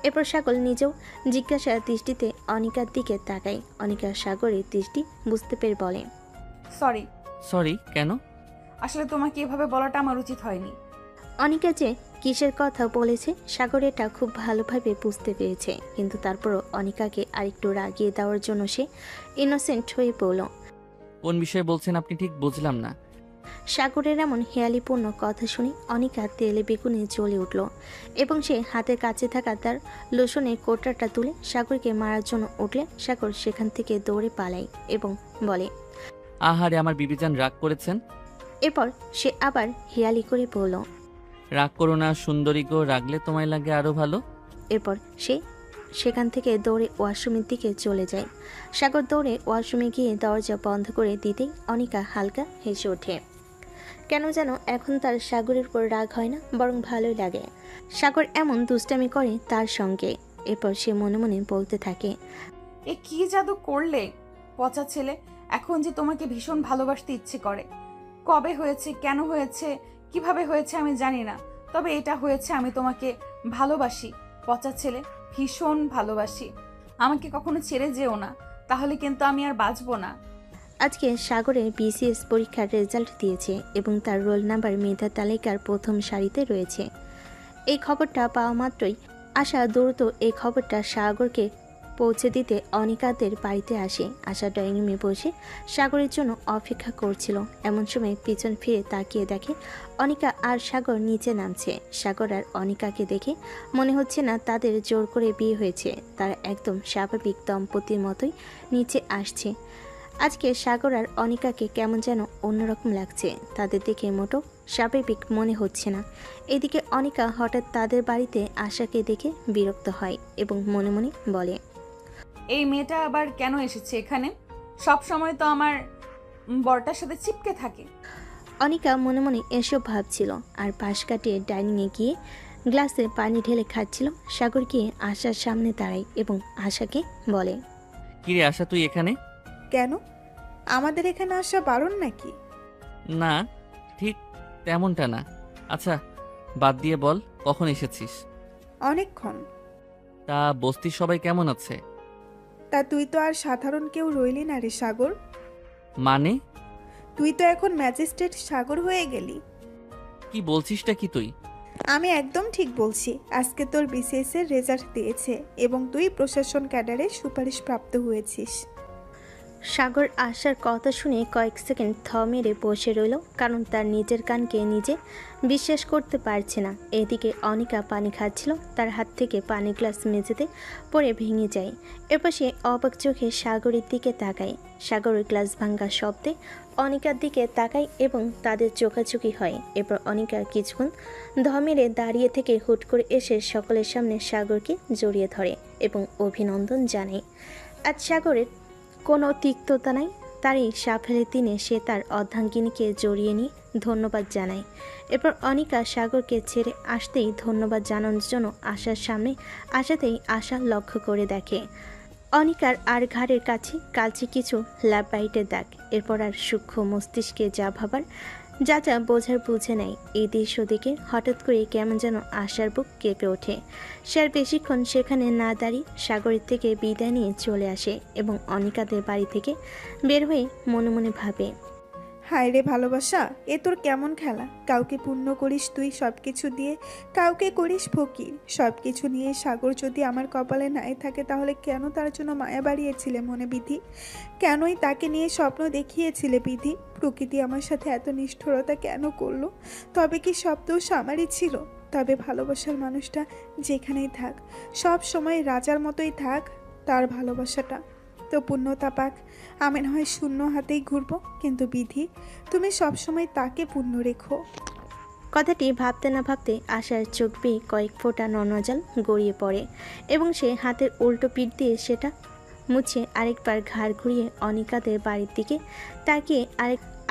এরপর সাগর নিজেও জিজ্ঞাসার দৃষ্টিতে অনিকার দিকে তাকায়। অনিকা সাগরের দৃষ্টি বুঝতে পেরে বলে, সরি। সরি কেন? আসলে তোমাকে এভাবে বলাটা আমার উচিত হয়নি। অনিকা যে কিসের কথা বলেছে সাগর এটা খুব ভালোভাবে বুঝতে পেরেছে, কিন্তু তারপরও অনিকাকে আরেকটু রাগিয়ে দেওয়ার জন্য সে ইনোসেন্ট হয়ে পড়ল। কোন বিষয়ে বলছেন আপনি ঠিক বুঝলাম না। সাগরের এমন হেয়ালিপূর্ণ কথা শুনে অনিকা তেলে বেগুনে জ্বলে উঠল এবং সে হাতের কাছে থাকা তার লোশনের কোটাটা তুলে সাগরকে মারার জন্য উঠলে সাগর সেখান থেকে দৌড়ে পালায় এবং বলে, আহারে আমার বিবিজান রাগ করেছেন। এরপর সে আবার হেয়ালি করে বলল, রাগ করো না সুন্দরী গো, রাগলে তোমায় লাগে আরো ভালো। এরপর সে সেখান থেকে দৌড়ে ওয়াশরুমের দিকে চলে যায়। সাগর দৌড়ে ওয়াশরুমে গিয়ে দরজা বন্ধ করে দিতেই অনিকা হালকা হেসে ওঠে। কেন যেন এখন তার সাগরের উপর রাগ হয় না, বরং ভালোই লাগে। সাগর এমন দুষ্টামি করে তার সঙ্গে। এরপর সে মনে মনে বলতে থাকে, এ কি জাদু করলে পচা ছেলে, এখন যে তোমাকে ভীষণ ভালোবাসতে ইচ্ছে করে। কবে হয়েছে, কেন হয়েছে, কিভাবে হয়েছে আমি জানি না, তবে এটা হয়েছে, আমি তোমাকে ভালোবাসি পচা ছেলে, ভীষণ ভালোবাসি। আমাকে কখনো ছেড়ে যেও না, তাহলে কিন্তু আমি আর বাঁচবো না। আজকে সাগরের বিসিএস পরীক্ষার রেজাল্ট দিয়েছে এবং তার রোল নাম্বার মেধা তালিকার প্রথম সারিতে রয়েছে। এই খবরটা পাওয়া মাত্রই আশা দ্রুত এই খবরটা সাগরকে পৌঁছে দিতে অনিকাদের বাড়িতে আসে। আশা ড্রয়িং রুমে বসে সাগরের জন্য অপেক্ষা করছিল। এমন সময় পিছন ফিরে তাকিয়ে দেখে অনিকা আর সাগর নিচে নামছে। সাগর আর অনিকাকে দেখে মনে হচ্ছে না তাদের জোর করে বিয়ে হয়েছে, তারা একদম স্বাভাবিক দম্পতির মতোই নিচে আসছে। আজকে সাগর আর অনিকাকে কেমন যেন অন্যরকম লাগছে, তাদের দেখে মোটো স্বাভাবিক মনে হচ্ছে না। এদিকে অনিকা হঠাৎ তাদের বাড়িতে আশাকে দেখে বিরক্ত হয় এবং মনে মনে বলে, এই মেয়েটা আবার কেন এসেছে এখানে? সব সময় তো আমার বরটার সাথে চিপকে থাকে। অনিকা মনে মনে এসব ভাবছিল আর পাশ কাটিয়ে ডাইনিংয়ে গিয়ে গ্লাসে পানি ঢেলে খাচ্ছিল। সাগর গিয়ে আশার সামনে দাঁড়ায় এবং আশাকে বলে, কিরে আশা তুই এখানে? কেন? আমাদের এখানে আসা বারণ নাকি? না ঠিক তেমনটা না। আচ্ছা বাদ দিয়ে বল কখন এসেছিস? অনেকক্ষণ। তা বস্তির সবাই কেমন আছে? তা তুই তো আর সাধারণ কেউ রইলি না রে সাগর। মানে? তুই তো এখন ম্যাজিস্ট্রেট সাগর হয়ে গেলি। কি বলছিসটা কি তুই? আমি একদম ঠিক বলছি। আজকে তোর বিসিএস এর রেজাল্ট দিয়েছে এবং তুই প্রশাসন ক্যাডারে সুপারিশ প্রাপ্ত হয়েছিস। সাগর আশার কথা শুনে কয়েক সেকেন্ড থ মেরে বসে রইল, কারণ তার নিজের কানকে নিজে বিশ্বাস করতে পারছে না। এদিকে অনিকা পানি খাচ্ছিল, তার হাত থেকে পানি গ্লাস মেঝেতে পড়ে ভেঙে যায়। এরপর সে অবাক চোখে সাগরের দিকে তাকায়। সাগরের গ্লাস ভাঙ্গা শব্দে অনিকার দিকে তাকায় এবং তাদের চোখাচোখি হয়। এরপর অনিকা কিছুক্ষণ ধ মেরে দাঁড়িয়ে থেকে হুট করে এসে সকলের সামনে সাগরকে জড়িয়ে ধরে এবং অভিনন্দন জানায়। আজ সাগরের কোনো তিক্ততা নাই, তারই সাফল্যের দিনে সে তার অর্ধাঙ্গিনীকে জড়িয়ে নিয়ে ধন্যবাদ জানায়। এরপর অনিকা সাগরকে ছেড়ে আসতেই ধন্যবাদ জানানোর জন্য আশার সামনে আসাতেই আশা লক্ষ্য করে দেখে অনিকার আর ঘাড়ের কাছে কালচে কিছু ল্যাব বাইটের দাগ। এরপর আর সূক্ষ্ম মস্তিষ্কে যা ভাবার যা যা বোঝার বুঝে নেয়। এই দৃশ্য দেখে হঠাৎ করে কেমন যেন আশার বুক কেঁপে ওঠে। সে আর বেশিক্ষণ সেখানে না দাঁড়িয়ে সাগরের থেকে বিদায় নিয়ে চলে আসে এবং অনিকাদের বাড়ি থেকে বের হয়ে মনে মনে ভাবে, হায় রে ভালোবাসা, এ তোর কেমন খেলা? কাউকে পূর্ণ করিস তুই সব কিছু দিয়ে, কাউকে করিস ফকির। সব কিছু নিয়ে সাগর যদি আমার কপালে নাই থাকে, তাহলে কেন তার জন্য মায়া বাড়িয়েছিলে মনে বিধি? কেনই তাকে নিয়ে স্বপ্ন দেখিয়েছিলে বিধি? প্রকৃতি আমার সাথে এত নিষ্ঠুরতা কেন করলো? তবে কি সব দোষ আমারই ছিল? তবে ভালোবাসার মানুষটা যেখানেই থাক, সব সময় রাজার মতোই থাক তার ভালোবাসাটা, তো পূর্ণতা পাক। আমি না হয় শূন্য হাতেই ঘুরবো, কিন্তু বিধি তুমি সবসময় তাকে পূর্ণ রেখো। কথাটি ভাবতে না ভাবতে আশার চোখ বেয়ে কয়েক ফোঁটা ননজল গড়িয়ে পড়ে এবং সে হাতের উল্টো পিঠ দিয়ে সেটা মুছে আরেকবার ঘাড় ঘুরিয়ে অনিকাদের বাড়ির দিকে তাকিয়ে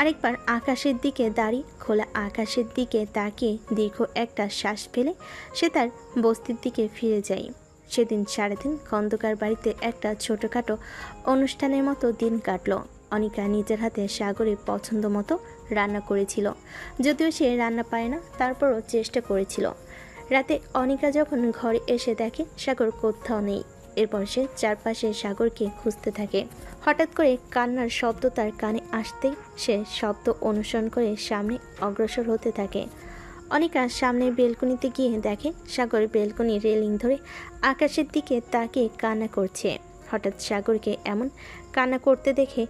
আরেকবার আকাশের দিকে দাঁড়িয়ে খোলা আকাশের দিকে তাকিয়ে দীর্ঘ একটা শ্বাস ফেলে সে তার বস্তির দিকে ফিরে যায়। সেদিন সারাদিন খন্দকার বাড়িতে একটা ছোটোখাটো অনুষ্ঠানের মতো দিন কাটলো। অনিকা নিজের হাতে সাগরের পছন্দ মতো রান্না করেছিল, যদিও সে রান্না পারে না, তারপরও চেষ্টা করেছিল। রাতে অনিকা যখন ঘরে এসে দেখে সাগর কোথাও নেই, এরপর সে চারপাশে সাগরকে খুঁজতে থাকে। হঠাৎ করে কান্নার শব্দ তার কানে আসতেই সে শব্দ অনুসরণ করে সামনে অগ্রসর হতে থাকে। অনিকা সামনে বেলকনিতে গিয়ে দেখে সাগর বেলকনির রেলিং ধরে আকাশের দিকে তাকিয়ে কান্না করছে। হঠাৎ সাগরকে এমন কান্না করতে দেখে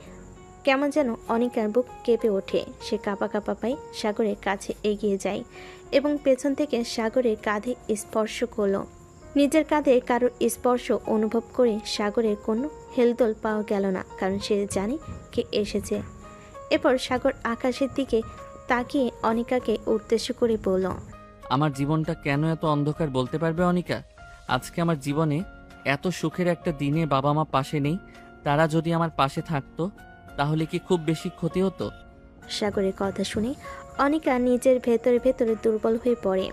কেমন যেন অনিকার বুক কেঁপে ওঠে। সে কাঁপা কাঁপা পায়ে সাগরের কাছে এগিয়ে যায় এবং পেছন থেকে সাগরের কাঁধে স্পর্শ করল। নিজের কাঁধে কারোর স্পর্শ অনুভব করে সাগরের কোনো হেলদোল পাওয়া গেল না, কারণ সে জানে কে এসেছে। এরপর সাগর আকাশের দিকে তাকিয়ে অনিকাকে উদ্দেশ্য করে বলল, আমার জীবনটা কেন এত অন্ধকার বলতে পারবে অনিকা? আজকে আমার জীবনে এত সুখের একটা দিনে বাবা মা পাশে নেই, তারা যদি আমার পাশে থাকতো তাহলে কি খুব বেশি ক্ষতি হতো? সাগরের কথা শুনে অনিকা নিজের ভেতরে ভেতরে দুর্বল হয়ে পড়ে।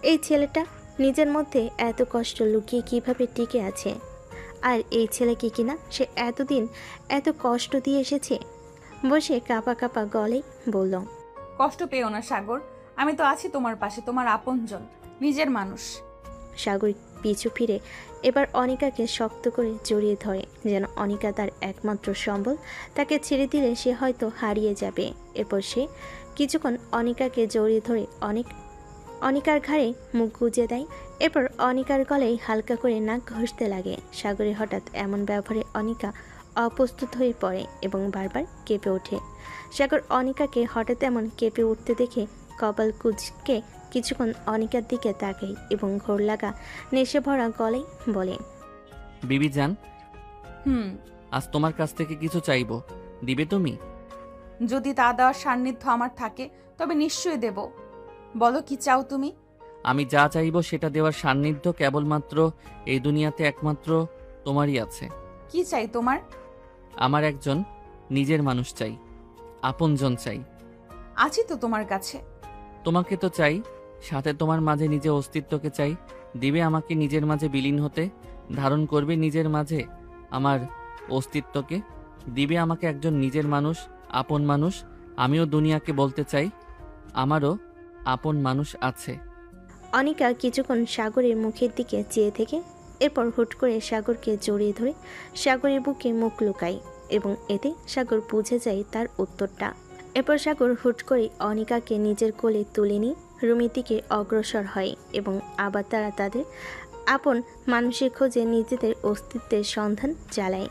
এই ছেলেটা নিজের মধ্যে এত কষ্ট লুকিয়ে কিভাবে টিকে আছে, আর এই ছেলেকে কিনা সে এতদিন এত কষ্ট দিয়ে এসেছে। বসে কাঁপা কাঁপা গলায় বলল, কষ্ট পেও না সাগর, আমি তো আছি তোমার পাশে, তোমার আপনজন, নিজের মানুষ। সাগর পিছু ফিরে এবার অনিকাকে শক্ত করে জড়িয়ে ধরে, যেন অনিকা তার একমাত্র সম্বল। তাকে ছেড়ে দিলে সে হয়তো হারিয়ে যাবে। এরপর সে কিছুক্ষণ অনিকাকে জড়িয়ে ধরে অনিকার ঘাড়ে মুখ গুজে দেয়। এরপর অনিকার গলায় হালকা করে নাক ঘষতে লাগে। সাগরের হঠাৎ এমন ব্যবহারে অনিকা অপ্রস্তুত হয়ে পড়ে এবং বারবার কেঁপে ওঠে। সাগর অনিকাকে হঠাৎ এমন কেঁপে উঠতে দেখে কপাল কুঁচকে কিছুক্ষণ অনিকার দিকে তাকায় এবং ঘোর লাগা নেশে ভরা গলায় বলে, বিবি জান, হুম, আজ তোমার কাছ থেকে কিছু চাইবো, দিবে তুমি? যদি তা দেওয়ার সান্নিধ্য আমার থাকে তবে নিশ্চয়ই দেব। বলো কি চাও তুমি? আমি যা চাইবো সেটা দেওয়ার সান্নিধ্য কেবলমাত্র এই দুনিয়াতে একমাত্র তোমারই আছে। কি চাই তোমার? আমার একজন নিজের মানুষ চাই, আপনজন চাই। আছি তো তোমার কাছে। তোমাকে তো চাই, সাথে তোমার মাঝে নিজের অস্তিত্বকে চাই। দিবে আমাকে নিজের মাঝে বিলীন হতে, ধারণ করবে নিজের মাঝে আমার অস্তিত্বকে। দিবে আমাকে একজন নিজের মানুষ, আপন মানুষ। আমিও দুনিয়াকে বলতে চাই আমারও আপন মানুষ আছে। অনিকা কিছুক্ষণ সাগরের মুখের দিকে চেয়ে থেকে এরপর হুট করে সাগরকে জড়িয়ে ধরে সাগরের বুকে মুখ লুকায় এবং এতে সাগর বুঝে যায় তার উত্তরটা। এরপর সাগর হুট করে অনিকাকে নিজের কোলে তুলে নিয়ে রুমের দিকে অগ্রসর হয় এবং আবার তারা তাদের আপন মানুষের খোঁজে নিজেদের অস্তিত্বের সন্ধান চালায়।